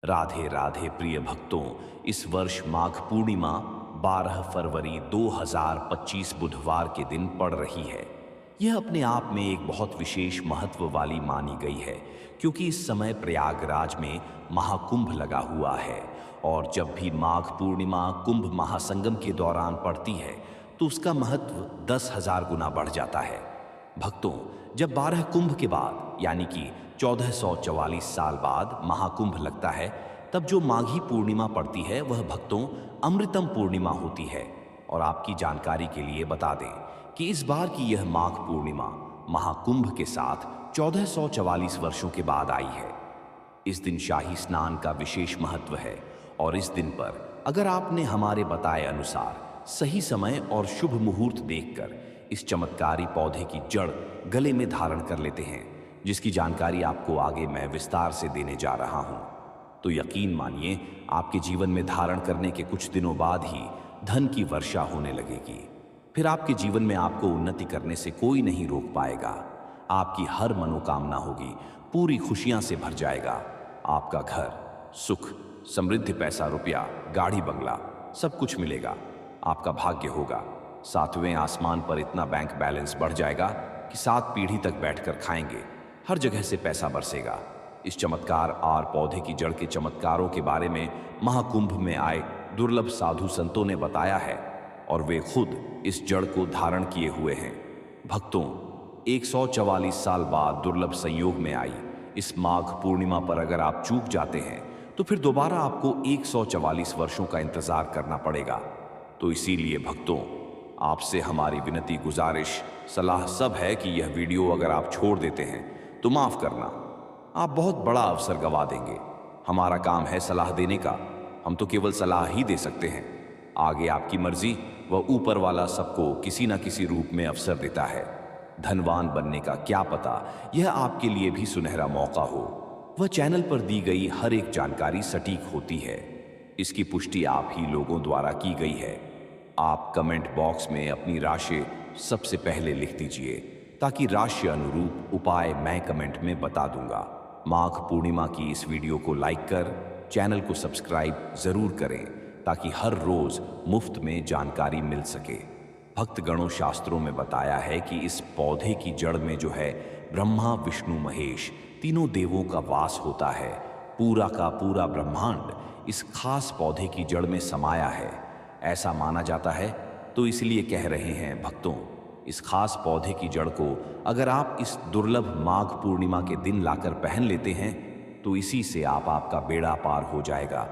राधे राधे प्रिय भक्तों। इस वर्ष माघ पूर्णिमा 12 फरवरी 2025 बुधवार के दिन पड़ रही है। यह अपने आप में एक बहुत विशेष महत्व वाली मानी गई है, क्योंकि इस समय प्रयागराज में महाकुंभ लगा हुआ है। और जब भी माघ पूर्णिमा कुंभ महासंगम के दौरान पड़ती है तो उसका महत्व 10,000 गुना बढ़ जाता है। भक्तों, जब 12 कुंभ के बाद यानी कि 1444 साल बाद महाकुंभ लगता है, तब जो माघी पूर्णिमा पड़ती है वह भक्तों अमृतम पूर्णिमा होती है। और आपकी जानकारी के लिए बता दें कि इस बार की यह माघ पूर्णिमा महाकुंभ के साथ 1444 वर्षों के बाद आई है। इस दिन शाही स्नान का विशेष महत्व है और इस दिन पर अगर आपने हमारे बताए अनुसार सही समय और शुभ मुहूर्त देखकर इस चमत्कारी पौधे की जड़ गले में धारण कर लेते हैं, जिसकी जानकारी आपको आगे मैं विस्तार से देने जा रहा हूं, तो यकीन मानिए आपके जीवन में धारण करने के कुछ दिनों बाद ही धन की वर्षा होने लगेगी। फिर आपके जीवन में आपको उन्नति करने से कोई नहीं रोक पाएगा। आपकी हर मनोकामना होगी, पूरी खुशियां से भर जाएगा। आपका घर, सुख, समृद्धि, पैसा, रुपया, गाड़ी, बंगला सब कुछ मिलेगा। आपका भाग्य होगा। सातवें आसमान पर इतना बैंक बैलेंस बढ़ जाएगा कि 7 पीढ़ी तक बैठकर खाएंगे। हर जगह से पैसा बरसेगा। इस चमत्कार और पौधे की जड़ के चमत्कारों के बारे में महाकुंभ में आए दुर्लभ साधु संतों ने बताया है और वे खुद इस जड़ को धारण किए हुए हैं। भक्तों, 144 साल बाद दुर्लभ संयोग में आई इस माघ पूर्णिमा पर अगर आप चूक जाते हैं तो फिर दोबारा आपको 144 वर्षों का इंतजार करना पड़ेगा। तो इसीलिए भक्तों, आपसे हमारी विनती, गुजारिश, सलाह सब है कि यह वीडियो अगर आप छोड़ देते हैं तो माफ करना, आप बहुत बड़ा अवसर गंवा देंगे। हमारा काम है सलाह देने का, हम तो केवल सलाह ही दे सकते हैं। आगे आपकी मर्जी, वह ऊपर वाला सबको किसी न किसी रूप में अवसर देता है। धनवान बनने का क्या पता यह आपके लिए भी सुनहरा मौका हो। वह चैनल पर दी गई हर एक जानकारी सटीक होती है। इसकी पुष्टि आप ही लोगों द्वारा की गई है। आप कमेंट बॉक्स में अपनी राशि सबसे पहले लिख दीजिए, ताकि राशि अनुरूप उपाय मैं कमेंट में बता दूंगा। माघ पूर्णिमा की इस वीडियो को लाइक कर चैनल को सब्सक्राइब जरूर करें, ताकि हर रोज मुफ्त में जानकारी मिल सके। भक्तगणों, शास्त्रों में बताया है कि इस पौधे की जड़ में जो है ब्रह्मा, विष्णु, महेश तीनों देवों का वास होता है। पूरा का पूरा ब्रह्मांड इस खास पौधे की जड़ में समाया है, ऐसा माना जाता है। तो इसलिए कह रहे हैं भक्तों, इस खास पौधे की जड़ को अगर आप इस दुर्लभ माघ पूर्णिमा के दिन लाकर पहन लेते हैं तो इसी से आपका बेड़ा पार हो जाएगा।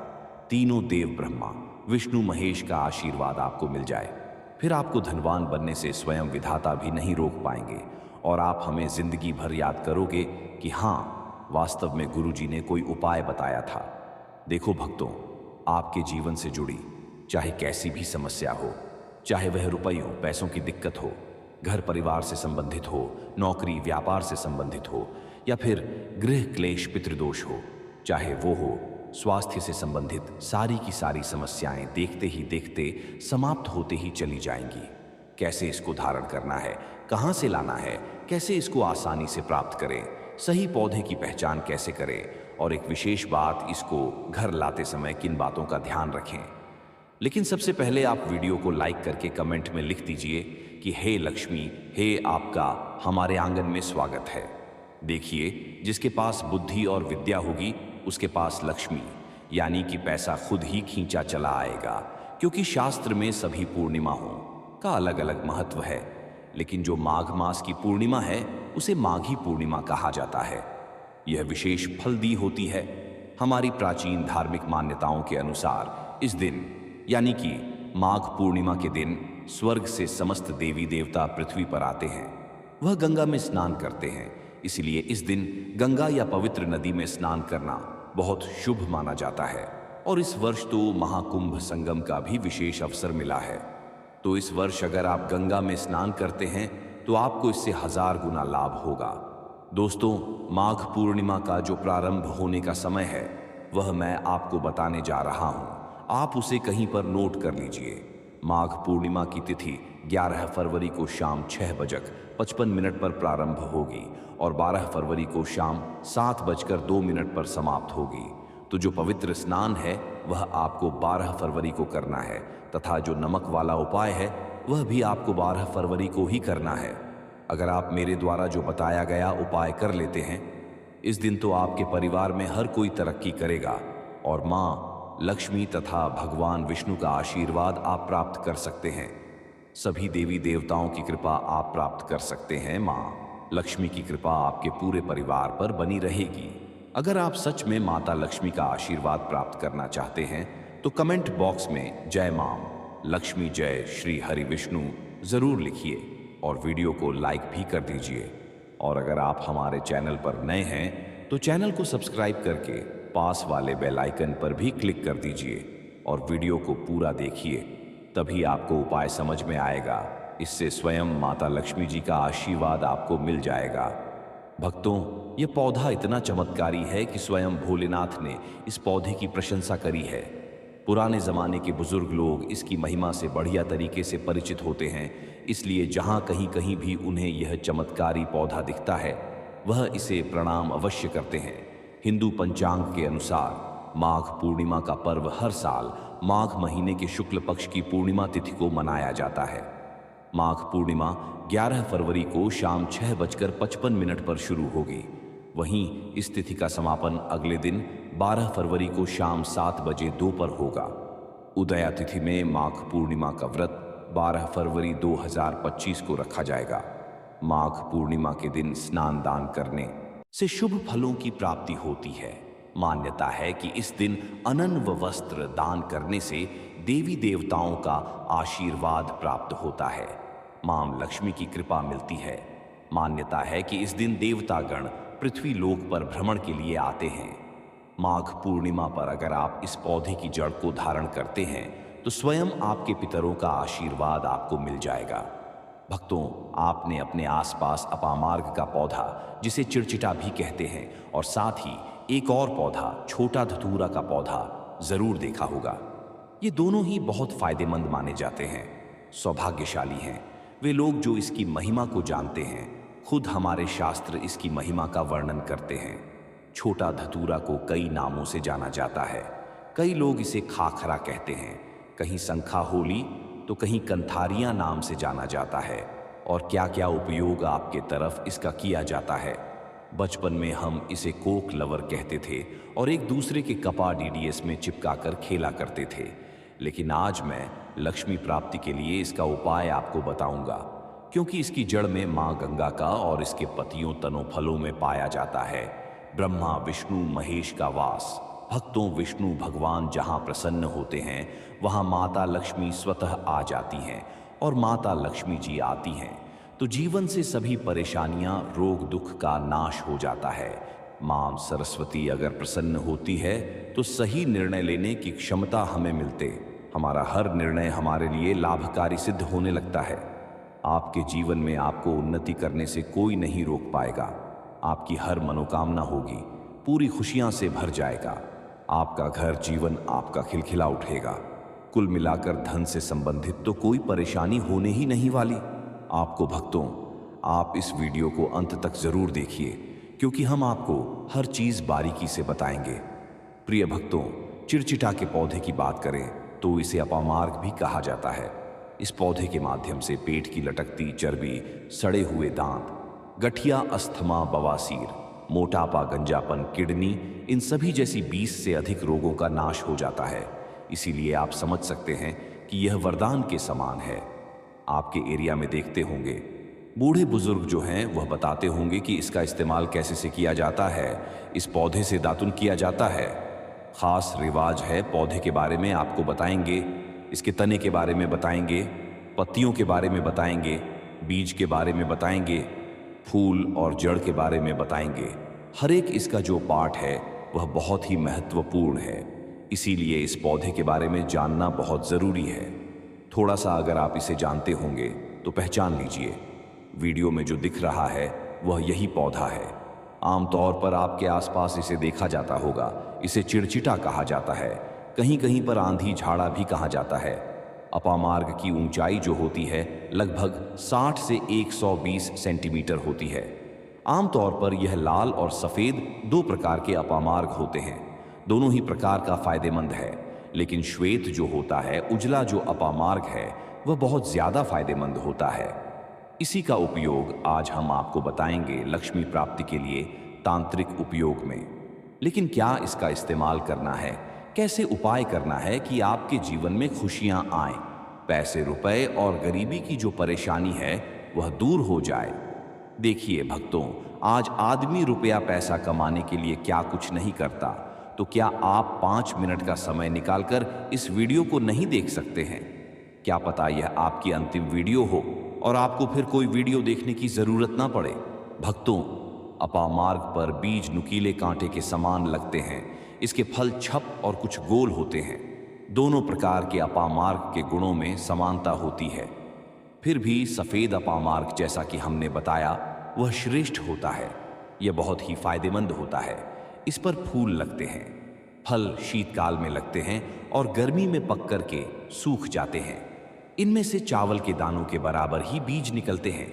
तीनों देव ब्रह्मा, विष्णु, महेश का आशीर्वाद आपको मिल जाए। फिर आपको धनवान बनने से स्वयं विधाता भी नहीं रोक पाएंगे और आप हमें जिंदगी भर याद करोगे कि हाँ, वास्तव में गुरुजी ने कोई उपाय बताया था। देखो भक्तों, आपके जीवन से जुड़ी चाहे कैसी भी समस्या हो, चाहे वह रुपयों पैसों की दिक्कत हो, घर परिवार से संबंधित हो, नौकरी व्यापार से संबंधित हो, या फिर गृह क्लेश पितृदोष हो, चाहे वो हो स्वास्थ्य से संबंधित सारी की सारी समस्याएं देखते ही देखते समाप्त होते ही चली जाएंगी। कैसे इसको धारण करना है, कहां से लाना है, कैसे इसको आसानी से प्राप्त करें, सही पौधे की पहचान कैसे करें, और एक विशेष बात, इसको घर लाते समय किन बातों का ध्यान रखें। लेकिन सबसे पहले आप वीडियो को लाइक करके कमेंट में लिख दीजिए कि हे लक्ष्मी, हे आपका हमारे आंगन में स्वागत है। देखिए, जिसके पास बुद्धि और विद्या होगी उसके पास लक्ष्मी यानी कि पैसा खुद ही खींचा चला आएगा, क्योंकि शास्त्र में सभी पूर्णिमाओं का अलग अलग महत्व है। लेकिन जो माघ मास की पूर्णिमा है उसे माघी पूर्णिमा कहा जाता है। यह विशेष फल दी होती है। हमारी प्राचीन धार्मिक मान्यताओं के अनुसार इस दिन यानी कि माघ पूर्णिमा के दिन स्वर्ग से समस्त देवी देवता पृथ्वी पर आते हैं। वह गंगा में स्नान करते हैं। इसलिए इस दिन गंगा या पवित्र नदी में स्नान करना बहुत शुभ माना जाता है। और इस वर्ष तो महाकुंभ संगम का भी विशेष अवसर मिला है। तो इस वर्ष अगर आप गंगा में स्नान करते हैं तो आपको इससे 1000 गुना लाभ होगा। दोस्तों, माघ पूर्णिमा का जो प्रारंभ होने का समय है वह मैं आपको बताने जा रहा हूं। आप उसे कहीं पर नोट कर लीजिए। माघ पूर्णिमा की तिथि 11 फरवरी को शाम 6:55 पर प्रारंभ होगी और 12 फरवरी को शाम 7:02 पर समाप्त होगी। तो जो पवित्र स्नान है वह आपको 12 फरवरी को करना है तथा जो नमक वाला उपाय है वह भी आपको 12 फरवरी को ही करना है। अगर आप मेरे द्वारा जो बताया गया उपाय कर लेते हैं, इस दिन तो आपके परिवार में हर कोई तरक्की करेगा और माँ लक्ष्मी तथा भगवान विष्णु का आशीर्वाद आप प्राप्त कर सकते हैं। सभी देवी देवताओं की कृपा आप प्राप्त कर सकते हैं। माँ लक्ष्मी की कृपा आपके पूरे परिवार पर बनी रहेगी। अगर आप सच में माता लक्ष्मी का आशीर्वाद प्राप्त करना चाहते हैं तो कमेंट बॉक्स में जय मां लक्ष्मी जय श्री हरि विष्णु जरूर लिखिए और वीडियो को लाइक भी कर दीजिए। और अगर आप हमारे चैनल पर नए हैं तो चैनल को सब्सक्राइब करके पास वाले बेल आइकन पर भी क्लिक कर दीजिए और वीडियो को पूरा देखिए, तभी आपको उपाय समझ में आएगा। इससे स्वयं माता लक्ष्मी जी का आशीर्वाद आपको मिल जाएगा। भक्तों, यह पौधा इतना चमत्कारी है कि स्वयं भोलेनाथ ने इस पौधे की प्रशंसा करी है। पुराने जमाने के बुजुर्ग लोग इसकी महिमा से बढ़िया तरीके से परिचित होते हैं, इसलिए जहां कहीं कहीं भी उन्हें यह चमत्कारी पौधा दिखता है वह इसे प्रणाम अवश्य करते हैं। हिंदू पंचांग के अनुसार माघ पूर्णिमा का पर्व हर साल माघ महीने के शुक्ल पक्ष की पूर्णिमा तिथि को मनाया जाता है। माघ पूर्णिमा 11 फरवरी को शाम 6:55 पर शुरू होगी। वहीं इस तिथि का समापन अगले दिन 12 फरवरी को शाम 7 बजे दोपहर होगा। उदया तिथि में माघ पूर्णिमा का व्रत 12 फरवरी 2025 को रखा जाएगा। माघ पूर्णिमा के दिन स्नान दान करने से शुभ फलों की प्राप्ति होती है। मान्यता है कि इस दिन अनन व वस्त्र दान करने से देवी देवताओं का आशीर्वाद प्राप्त होता है, मां लक्ष्मी की कृपा मिलती है। मान्यता है कि इस दिन देवतागण पृथ्वी लोक पर भ्रमण के लिए आते हैं। माघ पूर्णिमा पर अगर आप इस पौधे की जड़ को धारण करते हैं तो स्वयं आपके पितरों का आशीर्वाद आपको मिल जाएगा। भक्तों, आपने अपने आसपास अपामार्ग का पौधा, जिसे चिड़चिटा भी कहते हैं, और साथ ही एक और पौधा छोटा धतूरा का पौधा जरूर देखा होगा। ये दोनों ही बहुत फायदेमंद माने जाते हैं। सौभाग्यशाली हैं वे लोग जो इसकी महिमा को जानते हैं। खुद हमारे शास्त्र इसकी महिमा का वर्णन करते हैं। छोटा धतूरा को कई नामों से जाना जाता है। कई लोग इसे खाखरा कहते हैं, कहीं संखा होली तो कहीं कंथारिया नाम से जाना जाता है। और क्या क्या उपयोग आपके तरफ इसका किया जाता है। बचपन में हम इसे कोक लवर कहते थे और एक दूसरे के कपा डीडीएस में चिपकाकर खेला करते थे। लेकिन आज मैं लक्ष्मी प्राप्ति के लिए इसका उपाय आपको बताऊंगा, क्योंकि इसकी जड़ में मां गंगा का और इसके पतियों तनों फलों में पाया जाता है ब्रह्मा विष्णु महेश का वास। भक्तों, विष्णु भगवान जहां प्रसन्न होते हैं वहां माता लक्ष्मी स्वतः आ जाती हैं और माता लक्ष्मी जी आती हैं तो जीवन से सभी परेशानियां, रोग दुख का नाश हो जाता है। मां सरस्वती अगर प्रसन्न होती है तो सही निर्णय लेने की क्षमता हमें मिलते। हमारा हर निर्णय हमारे लिए लाभकारी सिद्ध होने लगता है। आपके जीवन में आपको उन्नति करने से कोई नहीं रोक पाएगा। आपकी हर मनोकामना होगी, पूरी खुशियां से भर जाएगा। आपका घर जीवन आपका खिलखिला उठेगा। कुल मिलाकर धन से संबंधित तो कोई परेशानी होने ही नहीं वाली। आपको भक्तों, आप इस वीडियो को अंत तक जरूर देखिए, क्योंकि हम आपको हर चीज बारीकी से बताएंगे। प्रिय भक्तों, चिड़चिटा के पौधे की बात करें तो इसे अपामार्ग भी कहा जाता है। इस पौधे के माध्यम से पेट की लटकती चर्बी, सड़े हुए दांत, गठिया, अस्थमा, बवासीर, मोटापा, गंजापन, किडनी, इन सभी जैसी 20 से अधिक रोगों का नाश हो जाता है। इसीलिए आप समझ सकते हैं कि यह वरदान के समान है। आपके एरिया में देखते होंगे बूढ़े बुजुर्ग जो हैं वह बताते होंगे कि इसका इस्तेमाल कैसे से किया जाता है। इस पौधे से दातुन किया जाता है। खास रिवाज है। पौधे के बारे में आपको बताएंगे, इसके तने के बारे में बताएंगे, पत्तियों के बारे में बताएंगे, बीज के बारे में बताएंगे, फूल और जड़ के बारे में बताएंगे। हर एक इसका जो पार्ट है वह बहुत ही महत्वपूर्ण है। इसीलिए इस पौधे के बारे में जानना बहुत जरूरी है। थोड़ा सा अगर आप इसे जानते होंगे तो पहचान लीजिए। वीडियो में जो दिख रहा है वह यही पौधा है। आमतौर पर आपके आसपास इसे देखा जाता होगा। इसे चिड़चिटा कहा जाता है, कहीं कहीं पर आंधी झाड़ा भी कहा जाता है। अपामार्ग की ऊंचाई जो होती है लगभग 60 से 120 सेंटीमीटर होती है। आमतौर पर यह लाल और सफेद दो प्रकार के अपामार्ग होते हैं। दोनों ही प्रकार का फायदेमंद है, लेकिन श्वेत जो होता है, उजला जो अपामार्ग है, वह बहुत ज्यादा फायदेमंद होता है। इसी का उपयोग आज हम आपको बताएंगे लक्ष्मी प्राप्ति के लिए तांत्रिक उपयोग में। लेकिन क्या इसका इस्तेमाल करना है, कैसे उपाय करना है कि आपके जीवन में खुशियां आए, पैसे रुपए और गरीबी की जो परेशानी है वह दूर हो जाए। देखिए भक्तों, आज आदमी रुपया पैसा कमाने के लिए क्या कुछ नहीं करता, तो क्या आप 5 मिनट का समय निकालकर इस वीडियो को नहीं देख सकते हैं? क्या पता यह आपकी अंतिम वीडियो हो और आपको फिर कोई वीडियो देखने की जरूरत ना पड़े। भक्तों, अपामार्ग पर बीज नुकीले कांटे के समान लगते हैं। इसके फल छप और कुछ गोल होते हैं। दोनों प्रकार के अपामार्ग के गुणों में समानता होती है। फिर भी सफेद अपामार्ग, जैसा कि हमने बताया, वह श्रेष्ठ होता है। यह बहुत ही फायदेमंद होता है। इस पर फूल लगते हैं, फल शीतकाल में लगते हैं और गर्मी में पक कर के सूख जाते हैं। इनमें से चावल के दानों के बराबर ही बीज निकलते हैं।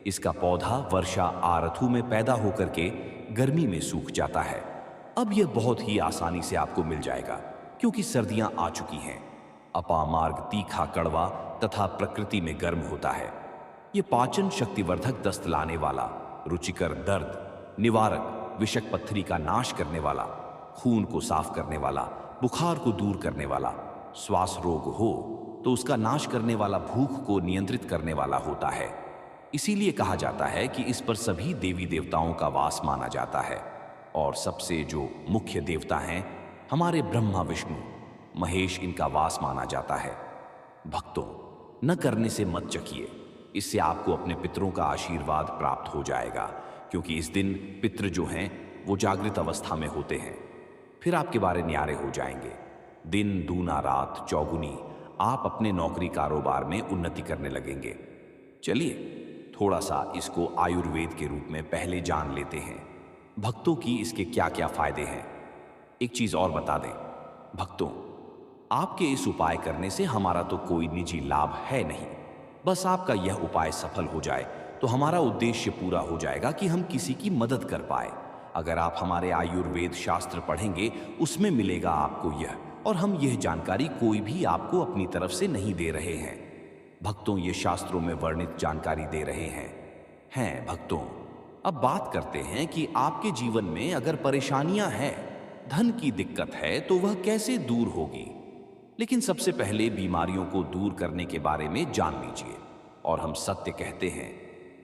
इसका पौधा वर्षा आरथू में पैदा होकर के गर्मी में सूख जाता है। अब यह बहुत ही आसानी से आपको मिल जाएगा, क्योंकि सर्दियां आ चुकी हैं। अपामार्ग तीखा, कड़वा तथा प्रकृति में गर्म होता है। यह पाचन शक्तिवर्धक, दस्त लाने वाला, रुचिकर, दर्द निवारक, विषक पत्थरी का नाश करने वाला, खून को साफ करने वाला, बुखार को दूर करने वाला, श्वास रोग हो तो उसका नाश करने वाला, भूख को नियंत्रित करने वाला होता है। इसीलिए कहा जाता है कि इस पर सभी देवी देवताओं का वास माना जाता है। और सबसे जो मुख्य देवता हैं, हमारे ब्रह्मा विष्णु महेश, इनका वास माना जाता है। भक्तों, न करने से मत चखिए, इससे आपको अपने पितरों का आशीर्वाद प्राप्त हो जाएगा, क्योंकि इस दिन पितृ जो हैं वो जागृत अवस्था में होते हैं। फिर आपके बारे न्यारे हो जाएंगे। दिन दूना रात चौगुनी, आप अपने नौकरी कारोबार में उन्नति करने लगेंगे। चलिए थोड़ा सा इसको आयुर्वेद के रूप में पहले जान लेते हैं, भक्तों की इसके क्या क्या फायदे हैं। एक चीज और बता दें भक्तों, आपके इस उपाय करने से हमारा तो कोई निजी लाभ है नहीं। बस आपका यह उपाय सफल हो जाए तो हमारा उद्देश्य पूरा हो जाएगा कि हम किसी की मदद कर पाए। अगर आप हमारे आयुर्वेद शास्त्र पढ़ेंगे, उसमें मिलेगा आपको यह, और हम यह जानकारी कोई भी आपको अपनी तरफ से नहीं दे रहे हैं। भक्तों, ये शास्त्रों में वर्णित जानकारी दे रहे हैं भक्तों। अब बात करते हैं कि आपके जीवन में अगर परेशानियां हैं, धन की दिक्कत है, तो वह कैसे दूर होगी। लेकिन सबसे पहले बीमारियों को दूर करने के बारे में जान लीजिए। और हम सत्य कहते हैं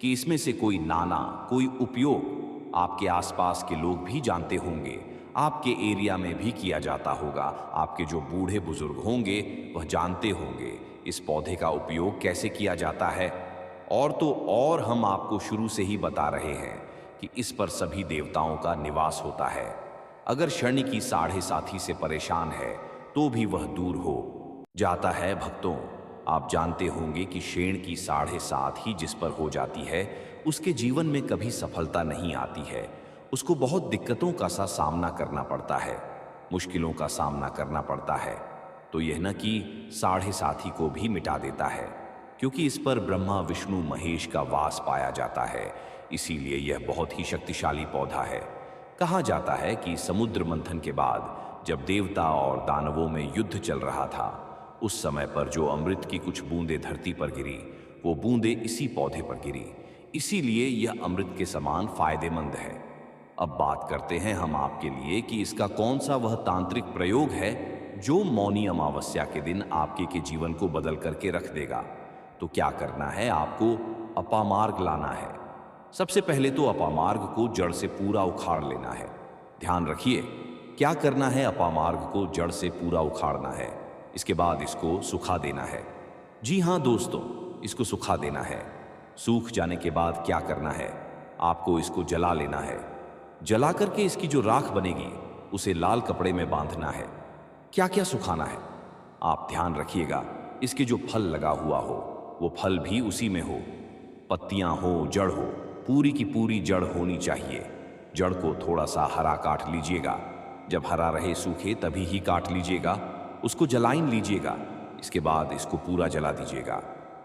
कि इसमें से कोई नाना, कोई उपयोग आपके आसपास के लोग भी जानते होंगे, आपके एरिया में भी किया जाता होगा। आपके जो बूढ़े बुजुर्ग होंगे वह जानते होंगे इस पौधे का उपयोग कैसे किया जाता है। और तो और हम आपको शुरू से ही बता रहे हैं कि इस पर सभी देवताओं का निवास होता है। अगर शनि की साढ़े साथी से परेशान है तो भी वह दूर हो जाता है। भक्तों, आप जानते होंगे कि शेण की साढ़े सात ही जिस पर हो जाती है, उसके जीवन में कभी सफलता नहीं आती है। उसको बहुत दिक्कतों का सा सामना करना पड़ता है, मुश्किलों का सामना करना पड़ता है। तो यह न कि साढ़े साथी को भी मिटा देता है, क्योंकि इस पर ब्रह्मा विष्णु महेश का वास पाया जाता है। इसीलिए यह बहुत ही शक्तिशाली पौधा है। कहा जाता है कि समुद्र मंथन के बाद जब देवता और दानवों में युद्ध चल रहा था, उस समय पर जो अमृत की कुछ बूंदें धरती पर गिरी, वो बूंदें इसी पौधे पर गिरी। इसीलिए यह अमृत के समान फायदेमंद है। अब बात करते हैं हम आपके लिए कि इसका कौन सा वह तांत्रिक प्रयोग है जो मौनी अमावस्या के दिन आपके के जीवन को बदल करके रख देगा। तो क्या करना है, आपको अपामार्ग लाना है। सबसे पहले तो अपामार्ग को जड़ से पूरा उखाड़ लेना है। ध्यान रखिए, क्या करना है, अपामार्ग को जड़ से पूरा उखाड़ना है। इसके बाद इसको सुखा देना है। जी हाँ दोस्तों, इसको सुखा देना है। सूख जाने के बाद क्या करना है, आपको इसको जला लेना है। जला करके इसकी जो राख बनेगी उसे लाल कपड़े में बांधना है। क्या क्या सुखाना है, आप ध्यान रखिएगा। इसके जो फल लगा हुआ हो वो फल भी उसी में हो, पत्तियां हो, जड़ हो, पूरी की पूरी जड़ होनी चाहिए। जड़ को थोड़ा सा हरा काट लीजिएगा। जब हरा रहे, सूखे तभी ही काट लीजिएगा। उसको जलाइन लीजिएगा। इसके बाद इसको पूरा जला दीजिएगा।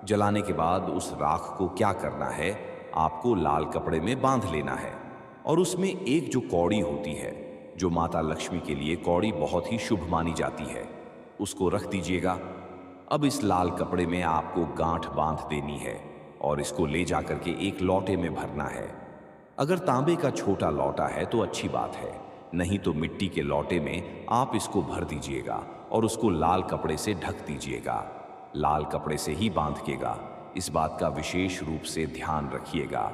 जलाने के बाद उस राख को क्या करना है, आपको लाल कपड़े में बांध लेना है। और उसमें एक जो कौड़ी होती है जो माता लक्ष्मी के लिए कौड़ी बहुत ही शुभ मानी जाती है, उसको रख दीजिएगा। अब इस लाल कपड़े में आपको गांठ बांध देनी है और इसको ले जाकर के एक लौटे में भरना है। अगर तांबे का छोटा लौटा है तो अच्छी बात है, नहीं तो मिट्टी के लौटे में आप इसको भर दीजिएगा और उसको लाल कपड़े से ढक दीजिएगा। लाल कपड़े से ही बांधिएगा, इस बात का विशेष रूप से ध्यान रखिएगा।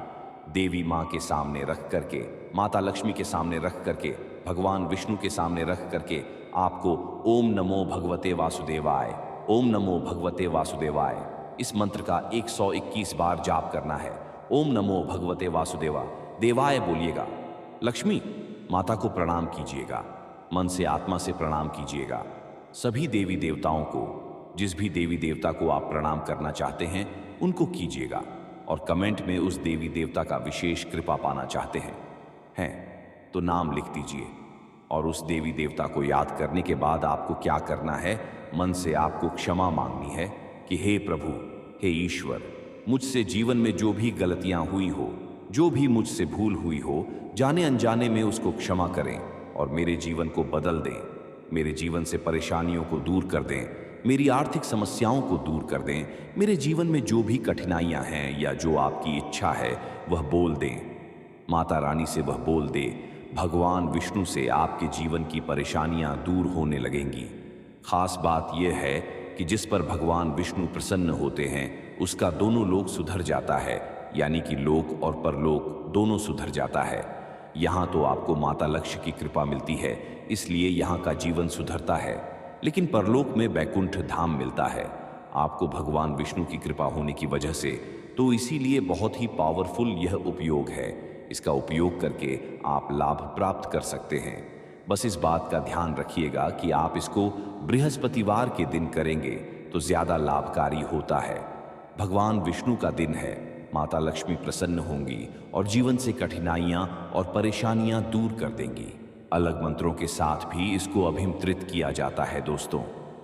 देवी माँ के सामने रख करके, माता लक्ष्मी के सामने रख करके, भगवान विष्णु के सामने रख करके आपको ओम नमो भगवते वासुदेवाय, ओम नमो भगवते वासुदेवाय इस मंत्र का 121 बार जाप करना है। ओम नमो भगवते वासुदेवा देवाय बोलिएगा। लक्ष्मी माता को प्रणाम कीजिएगा, मन से आत्मा से प्रणाम कीजिएगा। सभी देवी देवताओं को, जिस भी देवी देवता को आप प्रणाम करना चाहते हैं उनको कीजिएगा और कमेंट में उस देवी देवता का विशेष कृपा पाना चाहते हैं तो नाम लिख दीजिए। और उस देवी देवता को याद करने के बाद आपको क्या करना है, मन से आपको क्षमा मांगनी है कि हे प्रभु, हे ईश्वर, मुझसे जीवन में जो भी गलतियां हुई हो, जो भी मुझसे भूल हुई हो, जाने अनजाने में उसको क्षमा करें और मेरे जीवन को बदल दें। मेरे जीवन से परेशानियों को दूर कर दें, मेरी आर्थिक समस्याओं को दूर कर दें। मेरे जीवन में जो भी कठिनाइयां हैं या जो आपकी इच्छा है वह बोल दें। माता रानी से वह बोल दे, भगवान विष्णु से आपके जीवन की परेशानियां दूर होने लगेंगी। खास बात यह है कि जिस पर भगवान विष्णु प्रसन्न होते हैं उसका दोनों लोक सुधर जाता है, यानी कि लोक और परलोक दोनों सुधर जाता है। यहाँ तो आपको माता लक्ष्मी की कृपा मिलती है, इसलिए यहाँ का जीवन सुधरता है, लेकिन परलोक में बैकुंठ धाम मिलता है आपको भगवान विष्णु की कृपा होने की वजह से। तो इसीलिए बहुत ही पावरफुल यह उपयोग है, इसका उपयोग करके आप लाभ प्राप्त कर सकते हैं। बस इस बात का ध्यान रखिएगा कि आप इसको बृहस्पतिवार के दिन करेंगे तो ज्यादा लाभकारी होता है। भगवान विष्णु का दिन है, माता लक्ष्मी प्रसन्न होंगी और जीवन से कठिनाइयां और परेशानियां दूर कर देंगी। अलग मंत्रों के साथ भी इसको अभिमंत्रित किया जाता है दोस्तों,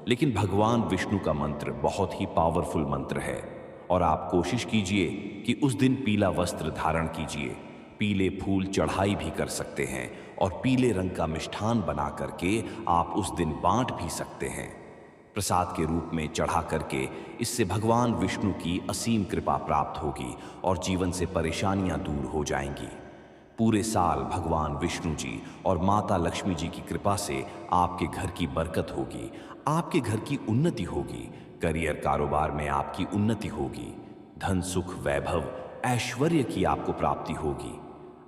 लेकिन भगवान विष्णु का मंत्र बहुत ही पावरफुल मंत्र है। और आप कोशिश कीजिए कि उस दिन पीला वस्त्र धारण कीजिए, पीले फूल चढ़ाई भी कर सकते हैं और पीले रंग का मिष्ठान बना करके आप उस दिन बांट भी सकते हैं प्रसाद के रूप में चढ़ा करके। इससे भगवान विष्णु की असीम कृपा प्राप्त होगी और जीवन से परेशानियां दूर हो जाएंगी। पूरे साल भगवान विष्णु जी और माता लक्ष्मी जी की कृपा से आपके घर की बरकत होगी, आपके घर की उन्नति होगी, करियर कारोबार में आपकी उन्नति होगी, धन सुख वैभव ऐश्वर्य की आपको प्राप्ति होगी।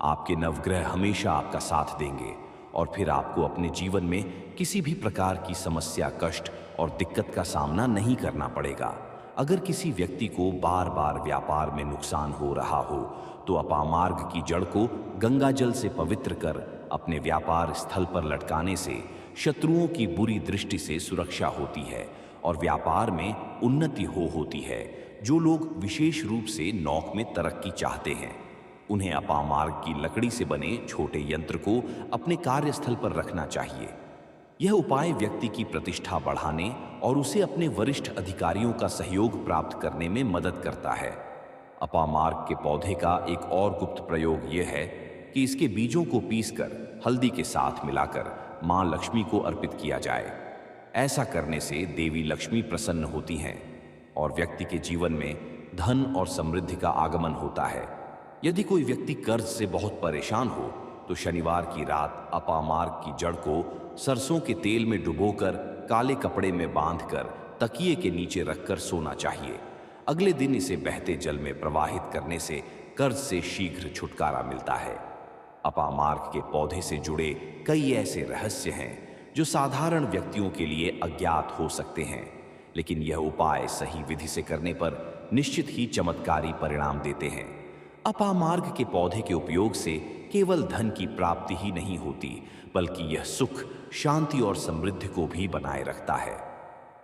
आपके नवग्रह हमेशा आपका साथ देंगे और फिर आपको अपने जीवन में किसी भी प्रकार की समस्या, कष्ट और दिक्कत का सामना नहीं करना पड़ेगा। अगर किसी व्यक्ति को बार बार व्यापार में नुकसान हो रहा हो तो अपामार्ग की जड़ को गंगा जल से पवित्र कर अपने व्यापार स्थल पर लटकाने से शत्रुओं की बुरी दृष्टि से सुरक्षा होती है और व्यापार में उन्नति होती है। जो लोग विशेष रूप से नौक में तरक्की चाहते हैं उन्हें अपामार्ग की लकड़ी से बने छोटे यंत्र को अपने कार्यस्थल पर रखना चाहिए। यह उपाय व्यक्ति की प्रतिष्ठा बढ़ाने और उसे अपने वरिष्ठ अधिकारियों का सहयोग प्राप्त करने में मदद करता है। अपामार्ग के पौधे का एक और गुप्त प्रयोग यह है कि इसके बीजों को पीसकर हल्दी के साथ मिलाकर मां लक्ष्मी को अर्पित किया जाए। ऐसा करने से देवी लक्ष्मी प्रसन्न होती हैं और व्यक्ति के जीवन में धन और समृद्धि का आगमन होता है। यदि कोई व्यक्ति कर्ज से बहुत परेशान हो तो शनिवार की रात अपामार्ग की जड़ को सरसों के तेल में डुबोकर काले कपड़े में बांधकर तकिए के नीचे रखकर सोना चाहिए। अगले दिन इसे बहते जल में प्रवाहित करने से कर्ज से शीघ्र छुटकारा मिलता है। अपामार्ग के पौधे से जुड़े कई ऐसे रहस्य हैं जो साधारण व्यक्तियों के लिए अज्ञात हो सकते हैं, लेकिन यह उपाय सही विधि से करने पर निश्चित ही चमत्कारी परिणाम देते हैं। अपामार्ग के पौधे के उपयोग से केवल धन की प्राप्ति ही नहीं होती, बल्कि यह सुख, शांति और समृद्धि को भी बनाए रखता है।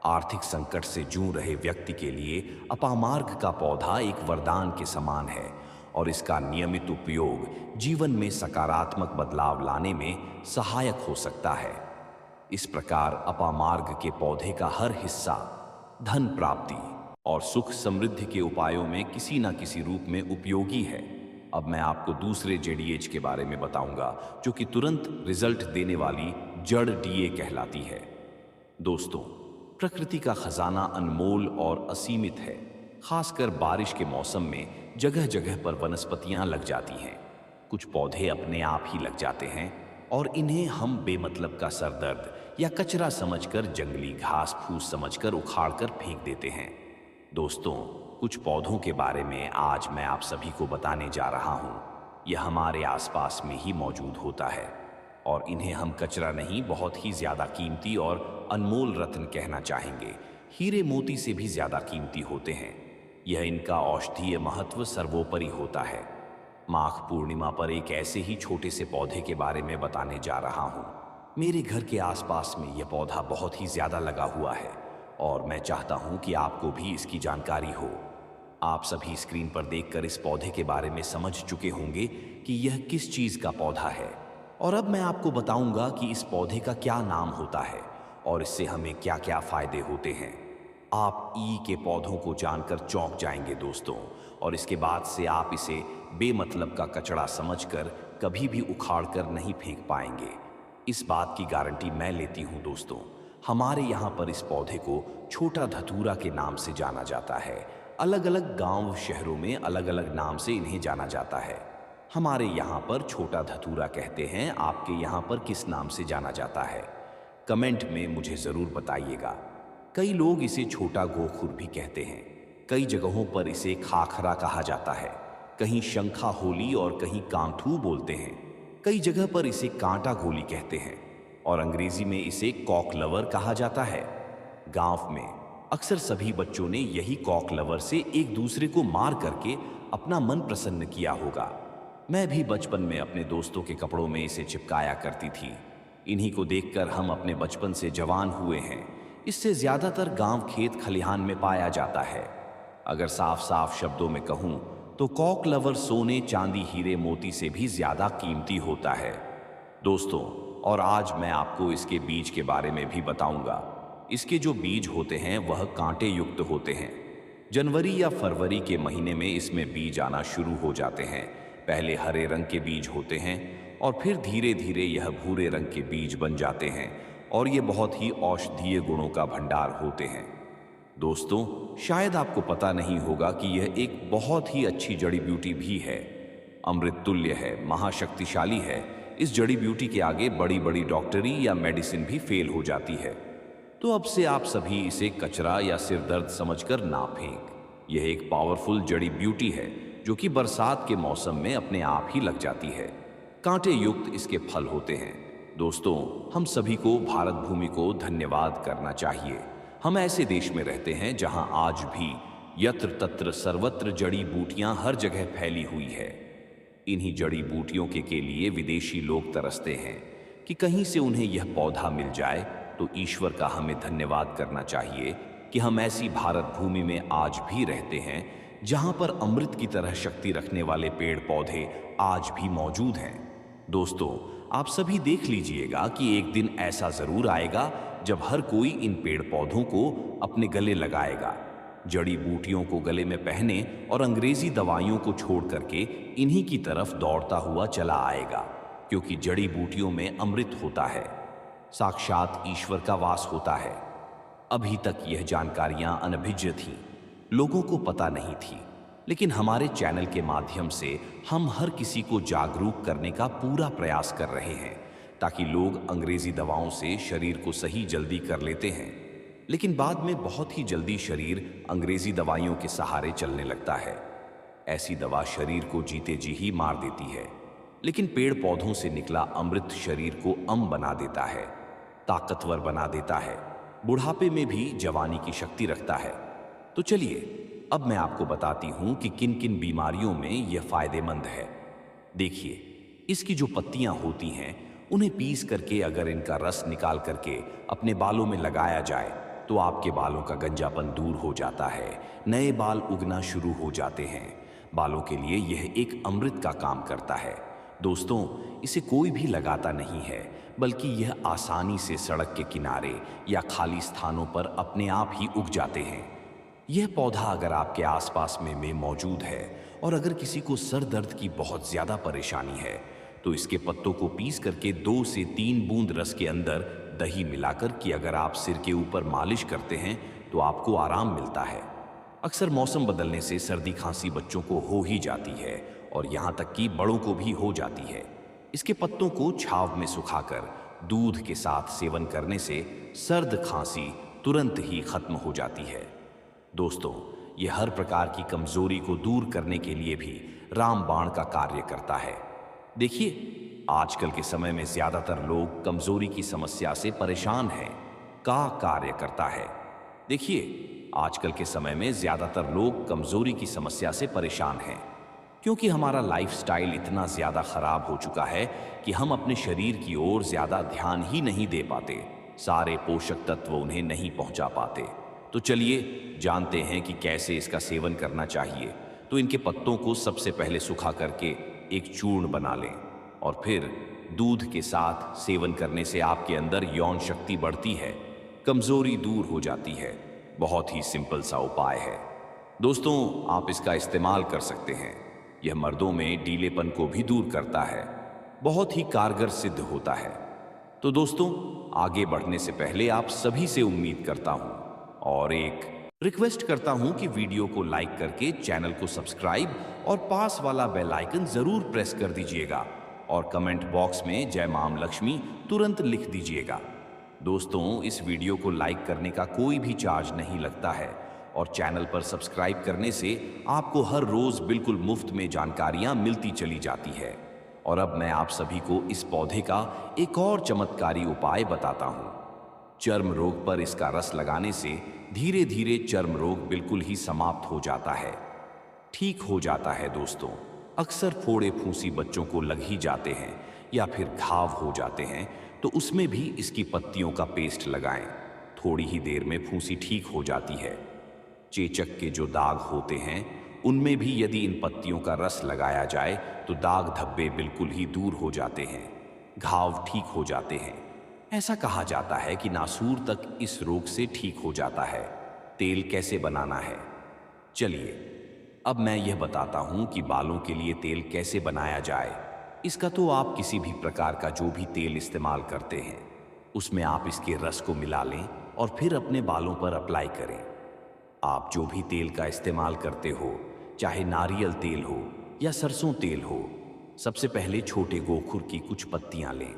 आर्थिक संकट से जूझ रहे व्यक्ति के लिए अपामार्ग का पौधा एक वरदान के समान है और इसका नियमित उपयोग जीवन में सकारात्मक बदलाव लाने में सहायक हो सकता है। इस प्रकार अपामार्ग के पौधे का हर हिस्सा धन प्राप्ति और सुख समृद्धि के उपायों में किसी न किसी रूप में उपयोगी है। अब मैं आपको दूसरे जेडीएच के बारे में बताऊंगा, जो कि तुरंत रिजल्ट देने वाली जड़ डीए कहलाती है। दोस्तों, प्रकृति का खजाना अनमोल और असीमित है। खासकर बारिश के मौसम में जगह जगह पर वनस्पतियां लग जाती हैं। कुछ पौधे अपने आप ही लग जाते हैं और इन्हें हम बेमतलब का सरदर्द या कचरा समझकर, जंगली घास फूस समझकर उखाड़कर फेंक देते हैं। दोस्तों, कुछ पौधों के बारे में आज मैं आप सभी को बताने जा रहा हूं। यह हमारे आसपास में ही मौजूद होता है और इन्हें हम कचरा नहीं, बहुत ही ज्यादा कीमती और अनमोल रत्न कहना चाहेंगे। हीरे मोती से भी ज्यादा कीमती होते हैं। यह इनका औषधीय महत्व सर्वोपरि होता है। माघ पूर्णिमा पर एक ऐसे ही छोटे से पौधे के बारे में बताने जा रहा हूं। मेरे घर के आसपास में यह पौधा बहुत ही ज्यादा लगा हुआ है और मैं चाहता हूं कि आपको भी इसकी जानकारी हो। आप सभी स्क्रीन पर देखकर इस पौधे के बारे में समझ चुके होंगे कि यह किस चीज का पौधा है, और अब मैं आपको बताऊंगा कि इस पौधे का क्या नाम होता है और इससे हमें क्या क्या फायदे होते हैं। आप ई के पौधों को जानकर चौंक जाएंगे दोस्तों, और इसके बाद से आप इसे बेमतलब का कचरा समझकर कभी भी उखाड़कर नहीं फेंक पाएंगे। इस बात की गारंटी मैं लेती हूं दोस्तों। हमारे यहाँ पर इस पौधे को छोटा धतूरा के नाम से जाना जाता है। अलग अलग गांव शहरों में अलग अलग नाम से इन्हें जाना जाता है। हमारे यहाँ पर छोटा धतूरा कहते हैं। आपके यहाँ पर किस नाम से जाना जाता है? कमेंट में मुझे जरूर बताइएगा। कई लोग इसे छोटा गोखुर भी कहते हैं। कई जगहों पर इसे खाखरा कहा जाता है, कहीं शंखा होली और कहीं कामथू बोलते हैं। कई जगह पर इसे कांटा गोली कहते हैं और अंग्रेजी में इसे कॉक लवर कहा जाता है। गांव में अक्सर सभी बच्चों ने यही कॉक लवर से एक दूसरे को मार करके अपना मन प्रसन्न किया होगा। मैं भी बचपन में अपने दोस्तों के कपड़ों में इसे चिपकाया करती थी। इन्हीं को देखकर हम अपने बचपन से जवान हुए हैं। इससे ज्यादातर गांव खेत खलिहान में पाया जाता है। अगर साफ साफ शब्दों में कहूं तो कॉक लवर सोने, चांदी, हीरे मोती से भी ज्यादा कीमती होता है दोस्तों। और आज मैं आपको इसके बीज के बारे में भी बताऊंगा। इसके जो बीज होते हैं वह कांटे युक्त होते हैं। जनवरी या फरवरी के महीने में इसमें बीज आना शुरू हो जाते हैं। पहले हरे रंग के बीज होते हैं और फिर धीरे धीरे यह भूरे रंग के बीज बन जाते हैं और ये बहुत ही औषधीय गुणों का भंडार होते हैं। दोस्तों, शायद आपको पता नहीं होगा कि यह एक बहुत ही अच्छी जड़ी बूटी भी है। अमृत तुल्य है, महाशक्तिशाली है। इस जड़ी बूटी के आगे बड़ी बड़ी डॉक्टरी या मेडिसिन भी फेल हो जाती है। तो अब से आप सभी इसे कचरा या सिर दर्द समझकर ना फेंक। यह एक पावरफुल जड़ी बूटी है जो कि बरसात के मौसम में अपने आप ही लग जाती है। कांटे युक्त इसके फल होते हैं। दोस्तों, हम सभी को भारत भूमि को धन्यवाद करना चाहिए। हम ऐसे देश में रहते हैं जहां आज भी यत्र तत्र सर्वत्र जड़ी बूटियां हर जगह फैली हुई है। इन्हीं जड़ी बूटियों के लिए विदेशी लोग तरसते हैं कि कहीं से उन्हें यह पौधा मिल जाए। तो ईश्वर का हमें धन्यवाद करना चाहिए कि हम ऐसी भारत भूमि में आज भी रहते हैं जहां पर अमृत की तरह शक्ति रखने वाले पेड़ पौधे आज भी मौजूद हैं। दोस्तों, आप सभी देख लीजिएगा कि एक दिन ऐसा जरूर आएगा जब हर कोई इन पेड़ पौधों को अपने गले लगाएगा, जड़ी बूटियों को गले में पहने और अंग्रेजी दवाइयों को छोड़ करके इन्हीं की तरफ दौड़ता हुआ चला आएगा, क्योंकि जड़ी बूटियों में अमृत होता है, साक्षात ईश्वर का वास होता है। अभी तक यह जानकारियां अनभिज्ञ थीं, लोगों को पता नहीं थी, लेकिन हमारे चैनल के माध्यम से हम हर किसी को जागरूक करने का पूरा प्रयास कर रहे हैं, ताकि लोग अंग्रेजी दवाओं से शरीर को सही जल्दी कर लेते हैं, लेकिन बाद में बहुत ही जल्दी शरीर अंग्रेजी दवाइयों के सहारे चलने लगता है। ऐसी दवा शरीर को जीते जी ही मार देती है, लेकिन पेड़ पौधों से निकला अमृत शरीर को अम बना देता है, ताकतवर बना देता है, बुढ़ापे में भी जवानी की शक्ति रखता है। तो चलिए अब मैं आपको बताती हूं कि किन किन बीमारियों में यह फायदेमंद है। देखिए, इसकी जो पत्तियां होती हैं उन्हें पीस करके अगर इनका रस निकाल करके अपने बालों में लगाया जाए तो आपके बालों का गंजापन दूर हो जाता है, नए बाल उगना शुरू हो जाते हैं। बालों के लिए यह एक अमृत का काम करता है। दोस्तों, इसे कोई भी लगाता नहीं है, बल्कि यह आसानी से सड़क के किनारे या खाली स्थानों पर अपने आप ही उग जाते हैं। यह पौधा अगर आपके आसपास में मौजूद है और अगर किसी को सर दर्द की बहुत ज्यादा परेशानी है तो इसके पत्तों को पीस करके 2 से 3 बूंद रस के अंदर दही मिलाकर कि अगर आप सिर के ऊपर मालिश करते हैं तो आपको आराम मिलता है। अक्सर मौसम बदलने से सर्दी खांसी बच्चों को हो ही जाती है और यहाँ तक कि बड़ों को भी हो जाती है। इसके पत्तों को छाव में सुखाकर दूध के साथ सेवन करने से सर्द खांसी तुरंत ही खत्म हो जाती है। दोस्तों, ये हर प्रकार की कमजोरी को दूर करने के लिए भी रामबाण का कार्य करता है। देखिए, आजकल के समय में ज्यादातर लोग कमजोरी की समस्या से परेशान हैं। का कार्य करता है। देखिए, आजकल के समय में ज्यादातर लोग कमजोरी की समस्या से परेशान हैं क्योंकि हमारा लाइफस्टाइल इतना ज्यादा खराब हो चुका है कि हम अपने शरीर की ओर ज्यादा ध्यान ही नहीं दे पाते, सारे पोषक तत्व उन्हें नहीं पहुंचा पाते। तो चलिए जानते हैं कि कैसे इसका सेवन करना चाहिए। तो इनके पत्तों को सबसे पहले सुखा करके एक चूर्ण बना लें और फिर दूध के साथ सेवन करने से आपके अंदर यौन शक्ति बढ़ती है, कमजोरी दूर हो जाती है। बहुत ही सिंपल सा उपाय है दोस्तों, आप इसका इस्तेमाल कर सकते हैं। यह मर्दों में ढीलेपन को भी दूर करता है, बहुत ही कारगर सिद्ध होता है। तो दोस्तों, आगे बढ़ने से पहले आप सभी से उम्मीद करता हूं और एक रिक्वेस्ट करता हूं कि वीडियो को लाइक करके चैनल को सब्सक्राइब और पास वाला बेल आइकन जरूर प्रेस कर दीजिएगा और कमेंट बॉक्स में जय मां लक्ष्मी तुरंत लिख दीजिएगा। दोस्तों, इस वीडियो को लाइक करने का कोई भी चार्ज नहीं लगता है और चैनल पर सब्सक्राइब करने से आपको हर रोज बिल्कुल मुफ्त में जानकारियां मिलती चली जाती है। और अब मैं आप सभी को इस पौधे का एक और चमत्कारी उपाय बताता हूं। चर्म रोग पर इसका रस लगाने से धीरे धीरे चर्म रोग बिल्कुल ही समाप्त हो जाता है, ठीक हो जाता है। दोस्तों, अक्सर फोड़े फूंसी बच्चों को लग ही जाते हैं या फिर घाव हो जाते हैं, तो उसमें भी इसकी पत्तियों का पेस्ट लगाएं। थोड़ी ही देर में फूंसी ठीक हो जाती है। चेचक के जो दाग होते हैं उनमें भी यदि इन पत्तियों का रस लगाया जाए तो दाग धब्बे बिल्कुल ही दूर हो जाते हैं, घाव ठीक हो जाते हैं। ऐसा कहा जाता है कि नासूर तक इस रोग से ठीक हो जाता है। तेल कैसे बनाना है, चलिए अब मैं यह बताता हूं कि बालों के लिए तेल कैसे बनाया जाए। इसका तो आप किसी भी प्रकार का जो भी तेल इस्तेमाल करते हैं उसमें आप इसके रस को मिला लें और फिर अपने बालों पर अप्लाई करें। आप जो भी तेल का इस्तेमाल करते हो, चाहे नारियल तेल हो या सरसों तेल हो, सबसे पहले छोटे गोखुर की कुछ पत्तियां लें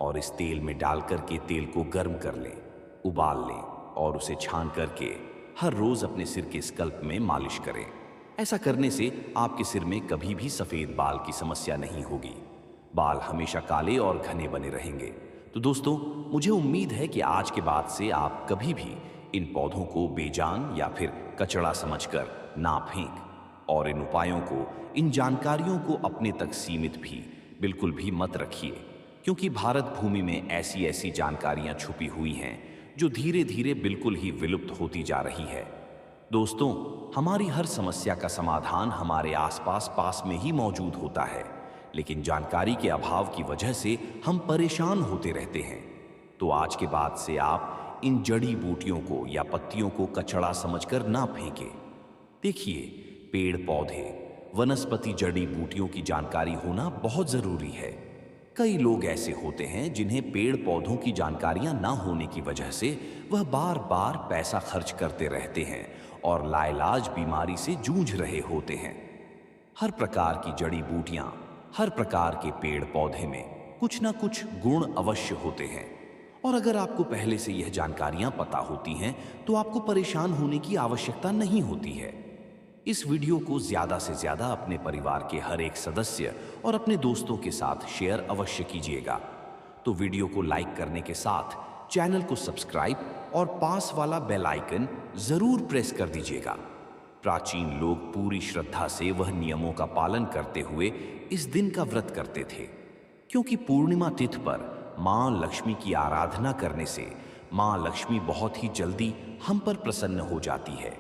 और इस तेल में डालकर के तेल को गर्म कर लें, उबाल लें और उसे छान करके हर रोज अपने सिर के स्कल्प में मालिश करें। ऐसा करने से आपके सिर में कभी भी सफेद बाल की समस्या नहीं होगी, बाल हमेशा काले और घने बने रहेंगे। तो दोस्तों, मुझे उम्मीद है कि आज के बाद से आप कभी भी इन पौधों को बेजान या फिर कचरा समझकर ना फेंक और इन उपायों को, इन जानकारियों को अपने तक सीमित भी बिल्कुल भी मत रखिए, क्योंकि भारत भूमि में ऐसी ऐसी जानकारियां छुपी हुई हैं जो धीरे धीरे बिल्कुल ही विलुप्त होती जा रही है। दोस्तों, हमारी हर समस्या का समाधान हमारे आसपास पास में ही मौजूद होता है, लेकिन जानकारी के अभाव की वजह से हम परेशान होते रहते हैं। तो आज के बाद से आप इन जड़ी बूटियों को या पत्तियों को कचरा समझकर ना फेंकें। देखिए, पेड़ पौधे, वनस्पति, जड़ी बूटियों की जानकारी होना बहुत जरूरी है। कई लोग ऐसे होते हैं जिन्हें पेड़ पौधों की जानकारियां ना होने की वजह से वह बार बार पैसा खर्च करते रहते हैं और लाइलाज बीमारी से जूझ रहे होते हैं। हर प्रकार की जड़ी बूटियां, हर प्रकार के पेड़ पौधे में कुछ ना कुछ गुण अवश्य होते हैं और अगर आपको पहले से यह जानकारियां पता होती हैं तो आपको परेशान होने की आवश्यकता नहीं होती है। इस वीडियो को ज्यादा से ज्यादा अपने परिवार के हर एक सदस्य और अपने दोस्तों के साथ शेयर अवश्य कीजिएगा। तो वीडियो को लाइक करने के साथ चैनल को सब्सक्राइब और पास वाला बेल आइकन जरूर प्रेस कर दीजिएगा। प्राचीन लोग पूरी श्रद्धा से वह नियमों का पालन करते हुए इस दिन का व्रत करते थे, क्योंकि पूर्णिमा तिथि पर मां लक्ष्मी की आराधना करने से मां लक्ष्मी बहुत ही जल्दी हम पर प्रसन्न हो जाती है।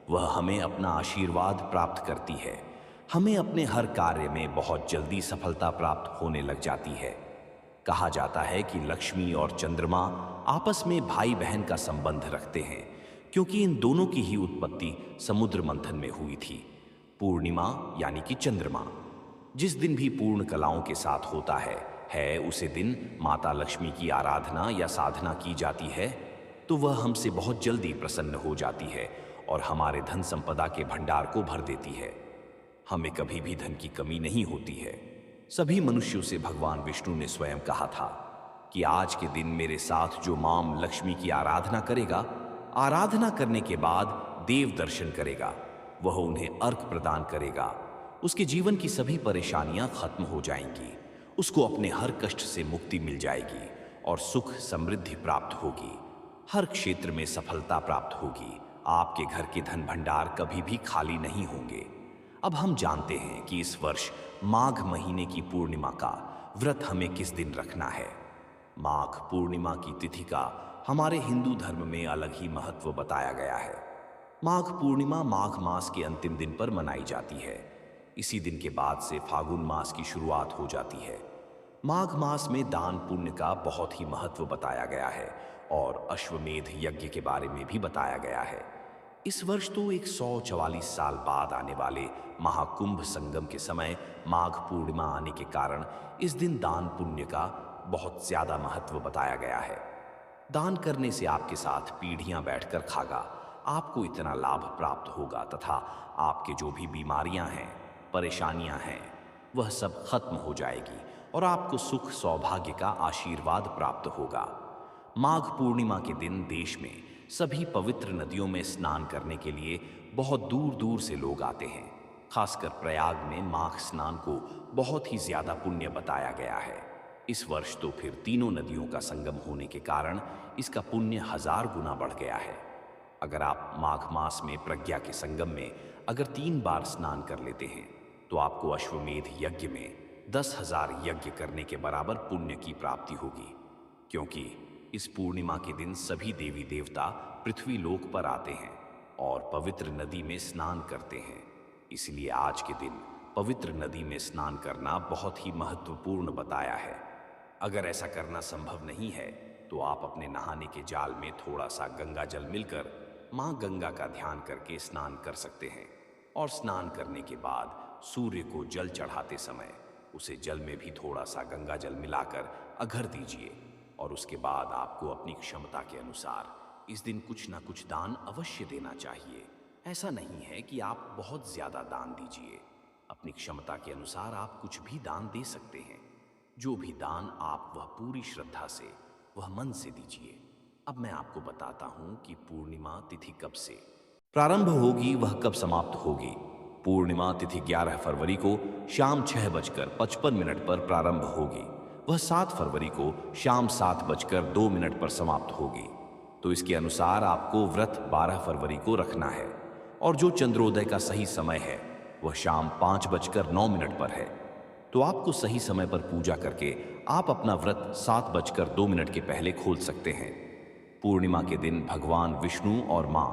वह हमें अपना आशीर्वाद प्राप्त करती है, हमें अपने हर कार्य में बहुत जल्दी सफलता प्राप्त होने लग जाती है। कहा जाता है कि लक्ष्मी और चंद्रमा आपस में भाई बहन का संबंध रखते हैं, क्योंकि इन दोनों की ही उत्पत्ति समुद्र मंथन में हुई थी। पूर्णिमा यानी कि चंद्रमा जिस दिन भी पूर्ण कलाओं के साथ होता है उसे दिन माता लक्ष्मी की आराधना या साधना की जाती है, तो वह हमसे बहुत जल्दी प्रसन्न हो जाती है और हमारे धन संपदा के भंडार को भर देती है। हमें कभी भी धन की कमी नहीं होती है। सभी मनुष्यों से भगवान विष्णु ने स्वयं कहा था कि आज के दिन मेरे साथ जो मां लक्ष्मी की आराधना करेगा, आराधना करने के बाद देव दर्शन करेगा, वह उन्हें अर्घ प्रदान करेगा, उसके जीवन की सभी परेशानियां खत्म हो जाएंगी, उसको अपने हर कष्ट से मुक्ति मिल जाएगी और सुख समृद्धि प्राप्त होगी, हर क्षेत्र में सफलता प्राप्त होगी, आपके घर के धन भंडार कभी भी खाली नहीं होंगे। अब हम जानते हैं कि इस वर्ष माघ महीने की पूर्णिमा का व्रत हमें किस दिन रखना है। माघ पूर्णिमा की तिथि का हमारे हिंदू धर्म में अलग ही महत्व बताया गया है। माघ पूर्णिमा माघ मास के अंतिम दिन पर मनाई जाती है। इसी दिन के बाद से फागुन मास की शुरुआत हो जाती है। माघ मास में दान पुण्य का बहुत ही महत्व बताया गया है और अश्वमेध यज्ञ के बारे में भी बताया गया है। इस वर्ष तो 144 साल बाद आने वाले महाकुंभ संगम के समय माघ पूर्णिमा आने के कारण इस दिन दान पुण्य का बहुत ज्यादा महत्व बताया गया है। दान करने से आपके साथ पीढ़ियां बैठकर खागा, आपको इतना लाभ प्राप्त होगा तथा आपके जो भी बीमारियां हैं, परेशानियां हैं, वह सब खत्म हो जाएगी और आपको सुख सौभाग्य का आशीर्वाद प्राप्त होगा। माघ पूर्णिमा के दिन देश में सभी पवित्र नदियों में स्नान करने के लिए बहुत दूर दूर से लोग आते हैं। खासकर प्रयाग में माघ स्नान को बहुत ही ज्यादा पुण्य बताया गया है। इस वर्ष तो फिर तीनों नदियों का संगम होने के कारण इसका पुण्य 1000 गुना बढ़ गया है। अगर आप माघ मास में प्रज्ञा के संगम में अगर 3 बार स्नान कर लेते हैं तो आपको अश्वमेध यज्ञ में 10,000 यज्ञ करने के बराबर पुण्य की प्राप्ति होगी, क्योंकि इस पूर्णिमा के दिन सभी देवी देवता पृथ्वी लोक पर आते हैं और पवित्र नदी में स्नान करते हैं। इसलिए आज के दिन पवित्र नदी में स्नान करना बहुत ही महत्वपूर्ण बताया है। अगर ऐसा करना संभव नहीं है तो आप अपने नहाने के जाल में थोड़ा सा गंगा जल मिलकर मां गंगा का ध्यान करके स्नान कर सकते हैं और स्नान करने के बाद सूर्य को जल चढ़ाते समय उसे जल में भी थोड़ा सा गंगा जल मिलाकर अघर दीजिए और उसके बाद आपको अपनी क्षमता के अनुसार इस दिन कुछ ना कुछ दान अवश्य देना चाहिए। ऐसा नहीं है कि आप बहुत ज्यादा दान दीजिए, अपनी क्षमता के अनुसार आप कुछ भी दान दे सकते हैं। जो भी दान आप वह पूरी श्रद्धा से, वह मन से दीजिए। अब मैं आपको बताता हूं कि पूर्णिमा तिथि कब से प्रारंभ होगी, वह कब समाप्त होगी। पूर्णिमा तिथि 11 फरवरी को शाम 6:55 पर प्रारंभ होगी, वह 7 फरवरी को शाम 7:02 पर समाप्त होगी। तो इसके अनुसार आपको व्रत 12 फरवरी को रखना है और जो चंद्रोदय का सही समय है वह शाम 5:09 पर है। तो आपको सही समय पर पूजा करके आप अपना व्रत 7:02 के पहले खोल सकते हैं। पूर्णिमा के दिन भगवान विष्णु और मां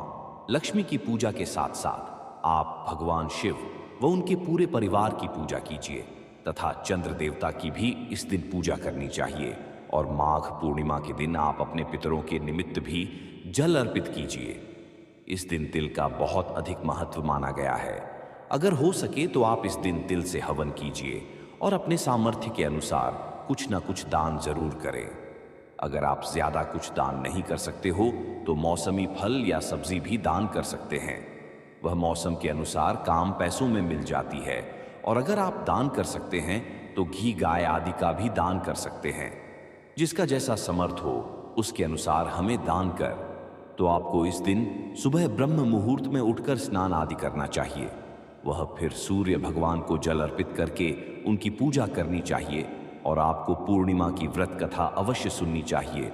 लक्ष्मी की पूजा के साथ साथ आप भगवान शिव व उनके पूरे परिवार की पूजा कीजिए तथा चंद्र देवता की भी इस दिन पूजा करनी चाहिए। और माघ पूर्णिमा के दिन आप अपने पितरों के निमित्त भी जल अर्पित कीजिए। इस दिन तिल का बहुत अधिक महत्व माना गया है। अगर हो सके तो आप इस दिन तिल से हवन कीजिए और अपने सामर्थ्य के अनुसार कुछ ना कुछ दान जरूर करें। अगर आप ज्यादा कुछ दान नहीं कर सकते हो तो मौसमी फल या सब्जी भी दान कर सकते हैं, वह मौसम के अनुसार काम पैसों में मिल जाती है। और अगर आप दान कर सकते हैं तो घी गाय आदि का भी दान कर सकते हैं। जिसका जैसा समर्थ हो उसके अनुसार हमें दान कर। तो आपको इस दिन सुबह ब्रह्म मुहूर्त में उठकर स्नान आदि करना चाहिए। वह फिर सूर्य भगवान को जल अर्पित करके उनकी पूजा करनी चाहिए और आपको पूर्णिमा की व्रत कथा अवश्य सुननी चाहिए।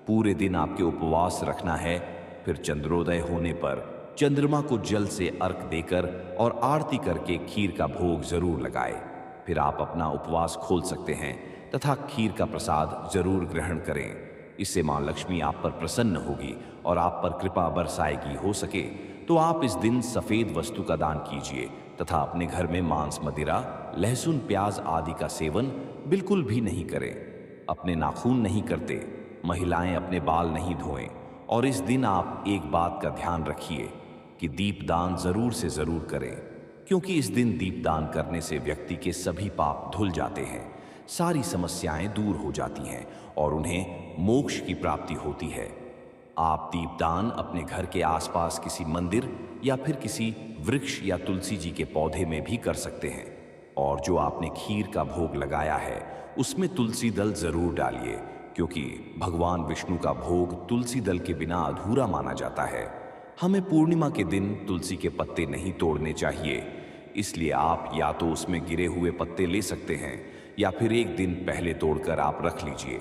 पूरे दिन आपके उपवास रखना है। फिर चंद्रोदय होने पर चंद्रमा को जल से अर्घ देकर और आरती करके खीर का भोग जरूर लगाए। फिर आप अपना उपवास खोल सकते हैं तथा खीर का प्रसाद जरूर ग्रहण करें। इससे मां लक्ष्मी आप पर प्रसन्न होगी और आप पर कृपा बरसाएगी। हो सके तो आप इस दिन सफेद वस्तु का दान कीजिए तथा अपने घर में मांस, मदिरा, लहसुन, प्याज आदि का सेवन बिल्कुल भी नहीं करें। अपने नाखून नहीं करते, महिलाएं अपने बाल नहीं धोएं। और इस दिन आप एक बात का ध्यान रखिए कि दीपदान जरूर से जरूर करें, क्योंकि इस दिन दीपदान करने से व्यक्ति के सभी पाप धुल जाते हैं, सारी समस्याएं दूर हो जाती हैं और उन्हें मोक्ष की प्राप्ति होती है। आप दीपदान अपने घर के आसपास किसी मंदिर या फिर किसी वृक्ष या तुलसी जी के पौधे में भी कर सकते हैं। और जो आपने खीर का भोग लगाया है उसमें तुलसी दल जरूर डालिए, क्योंकि भगवान विष्णु का भोग तुलसी दल के बिना अधूरा माना जाता है। हमें पूर्णिमा के दिन तुलसी के पत्ते नहीं तोड़ने चाहिए, इसलिए आप या तो उसमें गिरे हुए पत्ते ले सकते हैं या फिर एक दिन पहले तोड़कर आप रख लीजिए।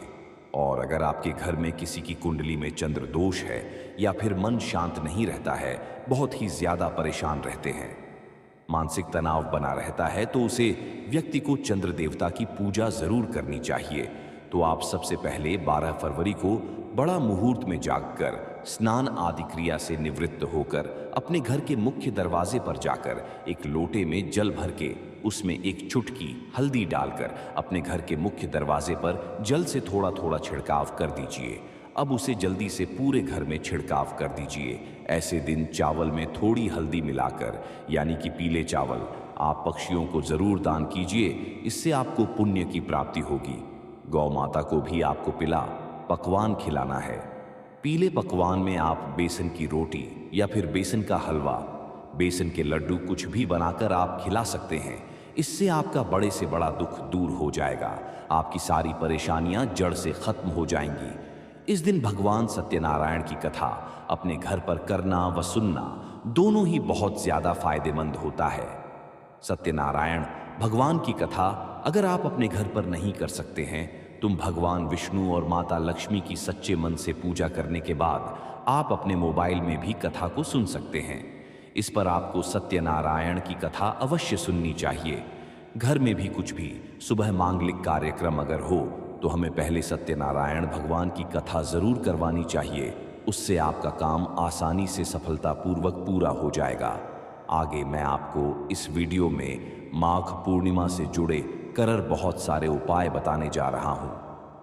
और अगर आपके घर में किसी की कुंडली में चंद्र दोष है या फिर मन शांत नहीं रहता है, बहुत ही ज्यादा परेशान रहते हैं, मानसिक तनाव बना रहता है, तो उसे व्यक्ति को चंद्र देवता की पूजा जरूर करनी चाहिए। तो आप सबसे पहले 12 फरवरी को बड़ा मुहूर्त में जागकर स्नान आदि क्रिया से निवृत्त होकर अपने घर के मुख्य दरवाजे पर जाकर एक लोटे में जल भर के उसमें एक चुटकी हल्दी डालकर अपने घर के मुख्य दरवाजे पर जल से थोड़ा थोड़ा छिड़काव कर दीजिए। अब उसे जल्दी से पूरे घर में छिड़काव कर दीजिए। ऐसे दिन चावल में थोड़ी हल्दी मिलाकर, यानी कि पीले चावल, आप पक्षियों को जरूर दान कीजिए, इससे आपको पुण्य की प्राप्ति होगी। गौ माता को भी आपको पकवान खिलाना है। पीले पकवान में आप बेसन की रोटी या फिर बेसन का हलवा, बेसन के लड्डू कुछ भी बनाकर आप खिला सकते हैं। इससे आपका बड़े से बड़ा दुख दूर हो जाएगा, आपकी सारी परेशानियां जड़ से खत्म हो जाएंगी। इस दिन भगवान सत्यनारायण की कथा अपने घर पर करना व सुनना दोनों ही बहुत ज्यादा फायदेमंद होता है। सत्यनारायण भगवान की कथा अगर आप अपने घर पर नहीं कर सकते हैं, तुम भगवान विष्णु और माता लक्ष्मी की सच्चे मन से पूजा करने के बाद आप अपने मोबाइल में भी कथा को सुन सकते हैं। इस पर आपको सत्यनारायण की कथा अवश्य सुननी चाहिए। घर में भी कुछ भी सुबह मांगलिक कार्यक्रम अगर हो तो हमें पहले सत्यनारायण भगवान की कथा जरूर करवानी चाहिए, उससे आपका काम आसानी से सफलतापूर्वक पूरा हो जाएगा। आगे मैं आपको इस वीडियो में माघ पूर्णिमा से जुड़े करर बहुत सारे उपाय बताने जा रहा हूं।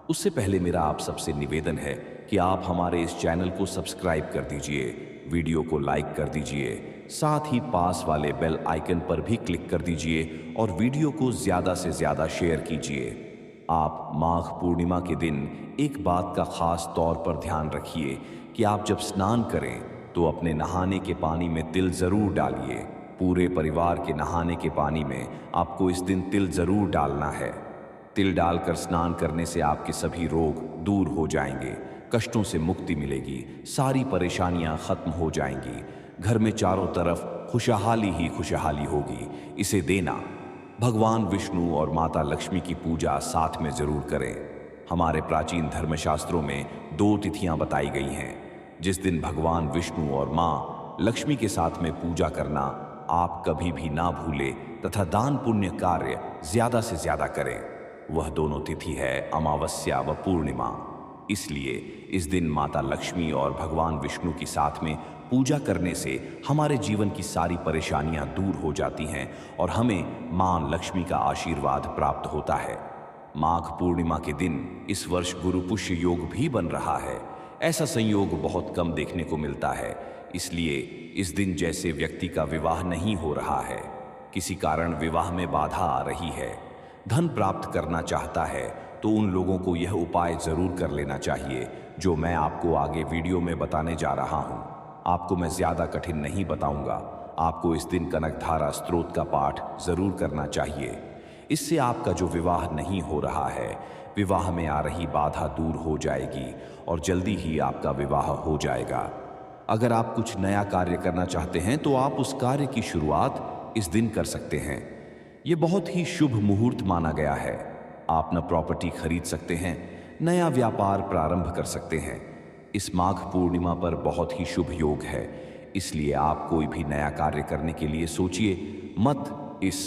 उससे पहले मेरा आप सबसे निवेदन है कि आप हमारे इस चैनल को सब्सक्राइब कर दीजिए, वीडियो को लाइक कर दीजिए, साथ ही पास वाले बेल आइकन पर भी क्लिक कर दीजिए और वीडियो को ज्यादा से ज्यादा शेयर कीजिए। आप माघ पूर्णिमा के दिन एक बात का खास तौर पर ध्यान रखिए कि आप जब स्नान करें तो अपने नहाने के पानी में तिल जरूर डालिए। पूरे परिवार के नहाने के पानी में आपको इस दिन तिल जरूर डालना है। तिल डालकर स्नान करने से आपके सभी रोग दूर हो जाएंगे, कष्टों से मुक्ति मिलेगी, सारी परेशानियां खत्म हो जाएंगी, घर में चारों तरफ खुशहाली ही खुशहाली होगी। इसे देना। भगवान विष्णु और माता लक्ष्मी की पूजा साथ में जरूर करें। हमारे प्राचीन धर्मशास्त्रों में 2 तिथियां बताई गई हैं जिस दिन भगवान विष्णु और मां लक्ष्मी के साथ में पूजा करना आप कभी भी ना भूले तथा दान पुण्य कार्य ज्यादा से ज्यादा करें। वह दोनों तिथि है अमावस्या व पूर्णिमा। इसलिए इस दिन माता लक्ष्मी और भगवान विष्णु के साथ में पूजा करने से हमारे जीवन की सारी परेशानियां दूर हो जाती हैं और हमें मां लक्ष्मी का आशीर्वाद प्राप्त होता है। माघ पूर्णिमा के दिन इस वर्ष गुरु पुष्य योग भी बन रहा है। ऐसा संयोग बहुत कम देखने को मिलता है, इसलिए इस दिन जैसे व्यक्ति का विवाह नहीं हो रहा है, किसी कारण विवाह में बाधा आ रही है, धन प्राप्त करना चाहता है, तो उन लोगों को यह उपाय जरूर कर लेना चाहिए जो मैं आपको आगे वीडियो में बताने जा रहा हूं। आपको मैं ज्यादा कठिन नहीं बताऊंगा। आपको इस दिन कनकधारा स्तोत्र का पाठ जरूर करना चाहिए। इससे आपका जो विवाह नहीं हो रहा है, विवाह में आ रही बाधा दूर हो जाएगी और जल्दी ही आपका विवाह हो जाएगा। अगर आप कुछ नया कार्य करना चाहते हैं तो आप उस कार्य की शुरुआत इस दिन कर सकते हैं। ये बहुत ही शुभ मुहूर्त माना गया है। आप न प्रॉपर्टी खरीद सकते हैं, नया व्यापार प्रारंभ कर सकते हैं। इस माघ पूर्णिमा पर बहुत ही शुभ योग है, इसलिए आप कोई भी नया कार्य करने के लिए सोचिए मत, इस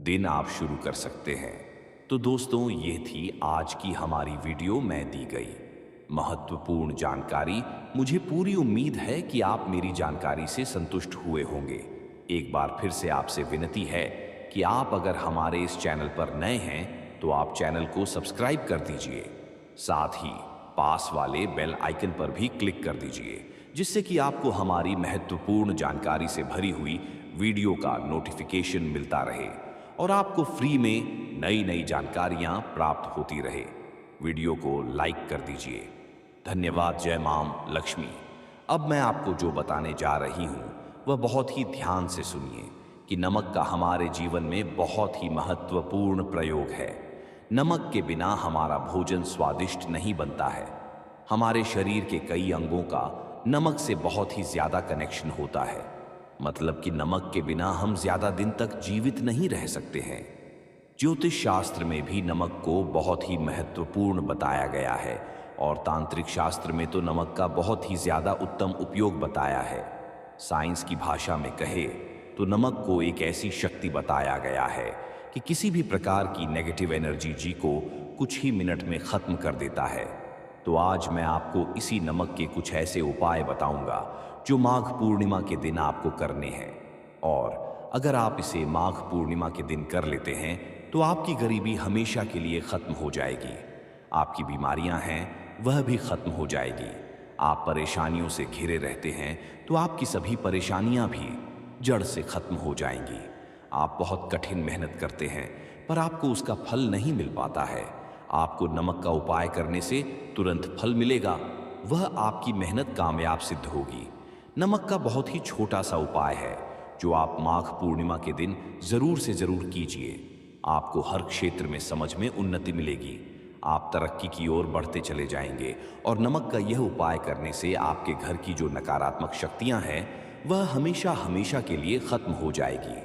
दिन आप शुरू कर सकते हैं। तो दोस्तों, ये थी आज की हमारी वीडियो में दी गई महत्वपूर्ण जानकारी। मुझे पूरी उम्मीद है कि आप मेरी जानकारी से संतुष्ट हुए होंगे। एक बार फिर से आपसे विनती है कि आप अगर हमारे इस चैनल पर नए हैं तो आप चैनल को सब्सक्राइब कर दीजिए, साथ ही पास वाले बेल आइकन पर भी क्लिक कर दीजिए, जिससे कि आपको हमारी महत्वपूर्ण जानकारी से भरी हुई वीडियो का नोटिफिकेशन मिलता रहे और आपको फ्री में नई नई जानकारियां प्राप्त होती रहे। वीडियो को लाइक कर दीजिए। धन्यवाद। जय मां लक्ष्मी। अब मैं आपको जो बताने जा रही हूं वह बहुत ही ध्यान से सुनिए कि नमक का हमारे जीवन में बहुत ही महत्वपूर्ण प्रयोग है। नमक के बिना हमारा भोजन स्वादिष्ट नहीं बनता है। हमारे शरीर के कई अंगों का नमक से बहुत ही ज्यादा कनेक्शन होता है। मतलब कि नमक के बिना हम ज्यादा दिन तक जीवित नहीं रह सकते हैं। ज्योतिष शास्त्र में भी नमक को बहुत ही महत्वपूर्ण बताया गया है और तांत्रिक शास्त्र में तो नमक का बहुत ही ज्यादा उत्तम उपयोग बताया है। साइंस की भाषा में कहे तो नमक को एक ऐसी शक्ति बताया गया है कि किसी भी प्रकार की नेगेटिव एनर्जी जी को कुछ ही मिनट में खत्म कर देता है। तो आज मैं आपको इसी नमक के कुछ ऐसे उपाय बताऊंगा जो माघ पूर्णिमा के दिन आपको करने हैं। और अगर आप इसे माघ पूर्णिमा के दिन कर लेते हैं तो आपकी गरीबी हमेशा के लिए खत्म हो जाएगी। आपकी बीमारियां हैं वह भी खत्म हो जाएगी। आप परेशानियों से घिरे रहते हैं तो आपकी सभी परेशानियां भी जड़ से खत्म हो जाएंगी। आप बहुत कठिन मेहनत करते हैं पर आपको उसका फल नहीं मिल पाता है। आपको नमक का उपाय करने से तुरंत फल मिलेगा। वह आपकी मेहनत कामयाब सिद्ध होगी। नमक का बहुत ही छोटा सा उपाय है जो आप माघ पूर्णिमा के दिन जरूर से जरूर कीजिए। आपको हर क्षेत्र में समझ में उन्नति मिलेगी। आप तरक्की की ओर बढ़ते चले जाएंगे और नमक का यह उपाय करने से आपके घर की जो नकारात्मक शक्तियां हैं वह हमेशा हमेशा के लिए खत्म हो जाएगी।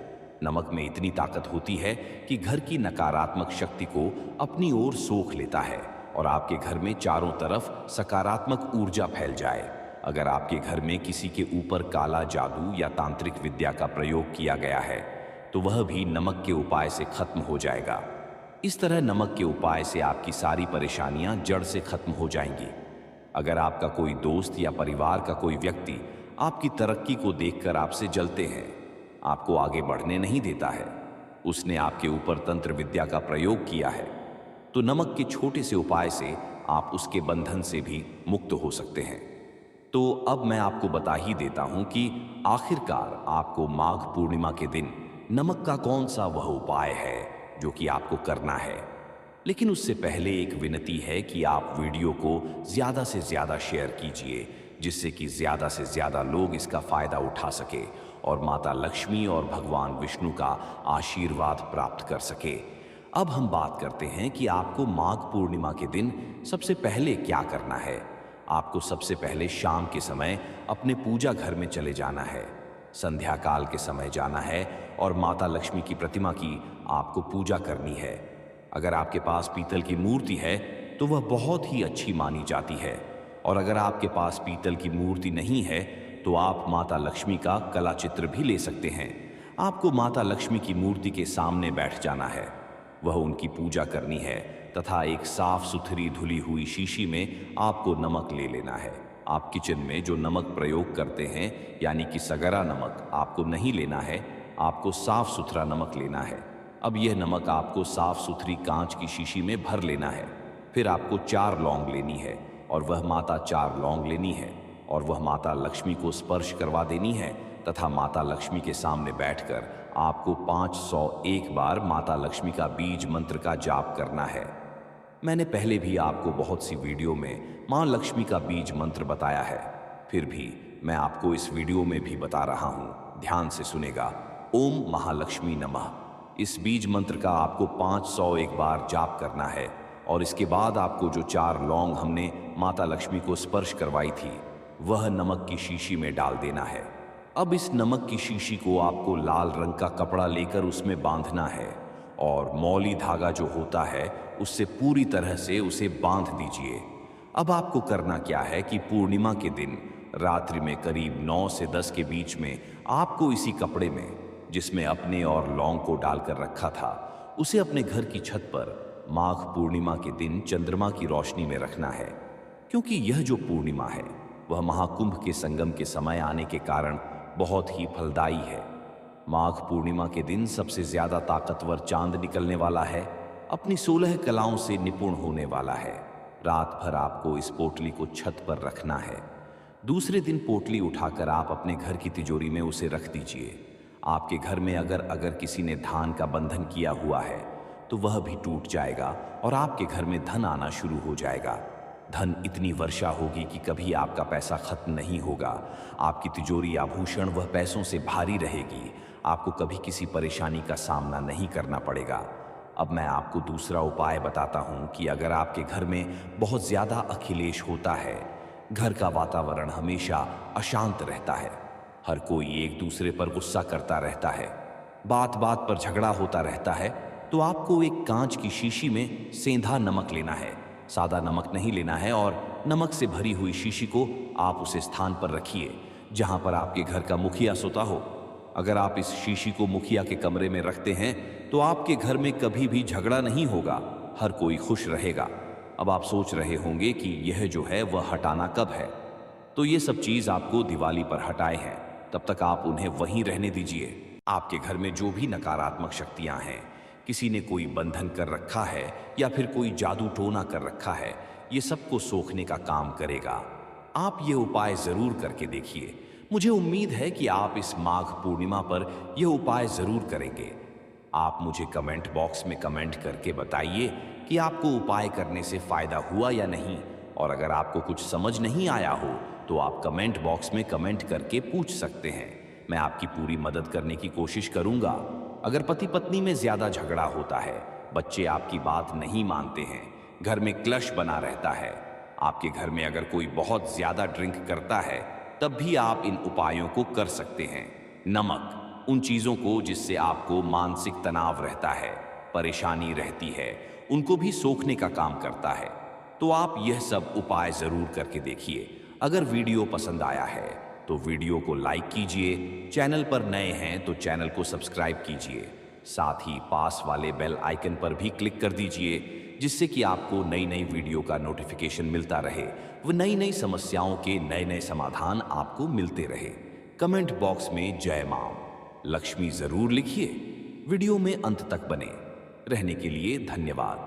नमक में इतनी ताकत होती है कि घर की नकारात्मक शक्ति को अपनी ओर सोख लेता है और आपके घर में चारों तरफ सकारात्मक ऊर्जा फैल जाए। अगर आपके घर में किसी के ऊपर काला जादू या तांत्रिक विद्या का प्रयोग किया गया है तो वह भी नमक के उपाय से खत्म हो जाएगा। इस तरह नमक के उपाय से आपकी सारी परेशानियां जड़ से खत्म हो जाएंगी। अगर आपका कोई दोस्त या परिवार का कोई व्यक्ति आपकी तरक्की को देखकर आपसे जलते हैं, आपको आगे बढ़ने नहीं देता है, उसने आपके ऊपर तंत्र विद्या का प्रयोग किया है, तो नमक के छोटे से उपाय से आप उसके बंधन से भी मुक्त हो सकते हैं। तो अब मैं आपको बता ही देता हूं कि आखिरकार आपको माघ पूर्णिमा के दिन नमक का कौन सा वह उपाय है जो कि आपको करना है। लेकिन उससे पहले एक विनती है कि आप वीडियो को ज्यादा से ज्यादा शेयर कीजिए जिससे कि ज्यादा से ज्यादा लोग इसका फायदा उठा सके और माता लक्ष्मी और भगवान विष्णु का आशीर्वाद प्राप्त कर सके। अब हम बात करते हैं कि आपको माघ पूर्णिमा के दिन सबसे पहले क्या करना है। आपको सबसे पहले शाम के समय अपने पूजा घर में चले जाना है। संध्या काल के समय जाना है और माता लक्ष्मी की प्रतिमा की आपको पूजा करनी है। अगर आपके पास पीतल की मूर्ति है तो वह बहुत ही अच्छी मानी जाती है और अगर आपके पास पीतल की मूर्ति नहीं है तो आप माता लक्ष्मी का कला चित्र भी ले सकते हैं। आपको माता लक्ष्मी की मूर्ति के सामने बैठ जाना है, वह उनकी पूजा करनी है तथा एक साफ सुथरी धुली हुई शीशी में आपको नमक ले लेना है। आप किचन में जो नमक प्रयोग करते हैं यानी कि सगरा नमक आपको नहीं लेना है, आपको साफ सुथरा नमक लेना है। अब यह नमक आपको साफ सुथरी कांच की शीशी में भर लेना है। फिर आपको 4 लौंग लेनी है और वह माता 4 लौंग लेनी है और वह माता लक्ष्मी को स्पर्श करवा देनी है तथा माता लक्ष्मी के सामने बैठकर आपको 501 बार माता लक्ष्मी का बीज मंत्र का जाप करना है। मैंने पहले भी आपको बहुत सी वीडियो में मां लक्ष्मी का बीज मंत्र बताया है, फिर भी मैं आपको इस वीडियो में भी बता रहा हूं, ध्यान से सुनेगा। ओम महालक्ष्मी नमः। इस बीज मंत्र का आपको 501 बार जाप करना है और इसके बाद आपको जो 4 लौंग हमने माता लक्ष्मी को स्पर्श करवाई थी वह नमक की शीशी में डाल देना है। अब इस नमक की शीशी को आपको लाल रंग का कपड़ा लेकर उसमें बांधना है और मौली धागा जो होता है उससे पूरी तरह से उसे बांध दीजिए। अब आपको करना क्या है कि पूर्णिमा के दिन रात्रि में करीब 9 से 10 के बीच में आपको इसी कपड़े में जिसमें अपने और लौंग को डालकर रखा था उसे अपने घर की छत पर माघ पूर्णिमा के दिन चंद्रमा की रोशनी में रखना है। क्योंकि यह जो पूर्णिमा है वह महाकुंभ के संगम के समय आने के कारण बहुत ही फलदायी है। माघ पूर्णिमा के दिन सबसे ज्यादा ताकतवर चांद निकलने वाला है, अपनी 16 कलाओं से निपुण होने वाला है। रात भर आपको इस पोटली को छत पर रखना है। दूसरे दिन पोटली उठाकर आप अपने घर की तिजोरी में उसे रख दीजिए। आपके घर में अगर अगर किसी ने धान का बंधन किया हुआ है तो वह भी टूट जाएगा और आपके घर में धन आना शुरू हो जाएगा। धन इतनी वर्षा होगी कि कभी आपका पैसा खत्म नहीं होगा। आपकी तिजोरी आभूषण वह पैसों से भारी रहेगी। आपको कभी किसी परेशानी का सामना नहीं करना पड़ेगा। अब मैं आपको दूसरा उपाय बताता हूं कि अगर आपके घर में बहुत ज्यादा अखिलेश होता है, घर का वातावरण हमेशा अशांत रहता है, हर कोई एक दूसरे पर गुस्सा करता रहता है, बात बात पर झगड़ा होता रहता है, तो आपको एक कांच की शीशी में सेंधा नमक लेना है। सादा नमक नहीं लेना है और नमक से भरी हुई शीशी को आप उस स्थान पर रखिए जहां पर आपके घर का मुखिया सोता हो। अगर आप इस शीशी को मुखिया के कमरे में रखते हैं तो आपके घर में कभी भी झगड़ा नहीं होगा, हर कोई खुश रहेगा। अब आप सोच रहे होंगे कि यह जो है वह हटाना कब है, तो ये सब चीज आपको दिवाली पर हटाए हैं, तब तक आप उन्हें वहीं रहने दीजिए। आपके घर में जो भी नकारात्मक शक्तियां हैं, किसी ने कोई बंधन कर रखा है या फिर कोई जादू टोना कर रखा है, ये सबको सोखने का काम करेगा। आप ये उपाय जरूर करके देखिए। मुझे उम्मीद है कि आप इस माघ पूर्णिमा पर यह उपाय जरूर करेंगे। आप मुझे कमेंट बॉक्स में कमेंट करके बताइए कि आपको उपाय करने से फायदा हुआ या नहीं, और अगर आपको कुछ समझ नहीं आया हो तो आप कमेंट बॉक्स में कमेंट करके पूछ सकते हैं। मैं आपकी पूरी मदद करने की कोशिश करूंगा। अगर पति पत्नी में ज्यादा झगड़ा होता है, बच्चे आपकी बात नहीं मानते हैं, घर में क्लश बना रहता है, आपके घर में अगर कोई बहुत ज्यादा ड्रिंक करता है, तब भी आप इन उपायों को कर सकते हैं। नमक उन चीजों को जिससे आपको मानसिक तनाव रहता है, परेशानी रहती है, उनको भी सोखने का काम करता है। तो आप यह सब उपाय जरूर करके देखिए। अगर वीडियो पसंद आया है तो वीडियो को लाइक कीजिए, चैनल पर नए हैं तो चैनल को सब्सक्राइब कीजिए, साथ ही पास वाले बेल आइकन पर भी क्लिक कर दीजिए, जिससे कि आपको नई नई वीडियो का नोटिफिकेशन मिलता रहे, व नई नई समस्याओं के नए नए समाधान आपको मिलते रहे। कमेंट बॉक्स में जय मां लक्ष्मी जरूर लिखिए। वीडियो में अंत तक बने रहने के लिए धन्यवाद।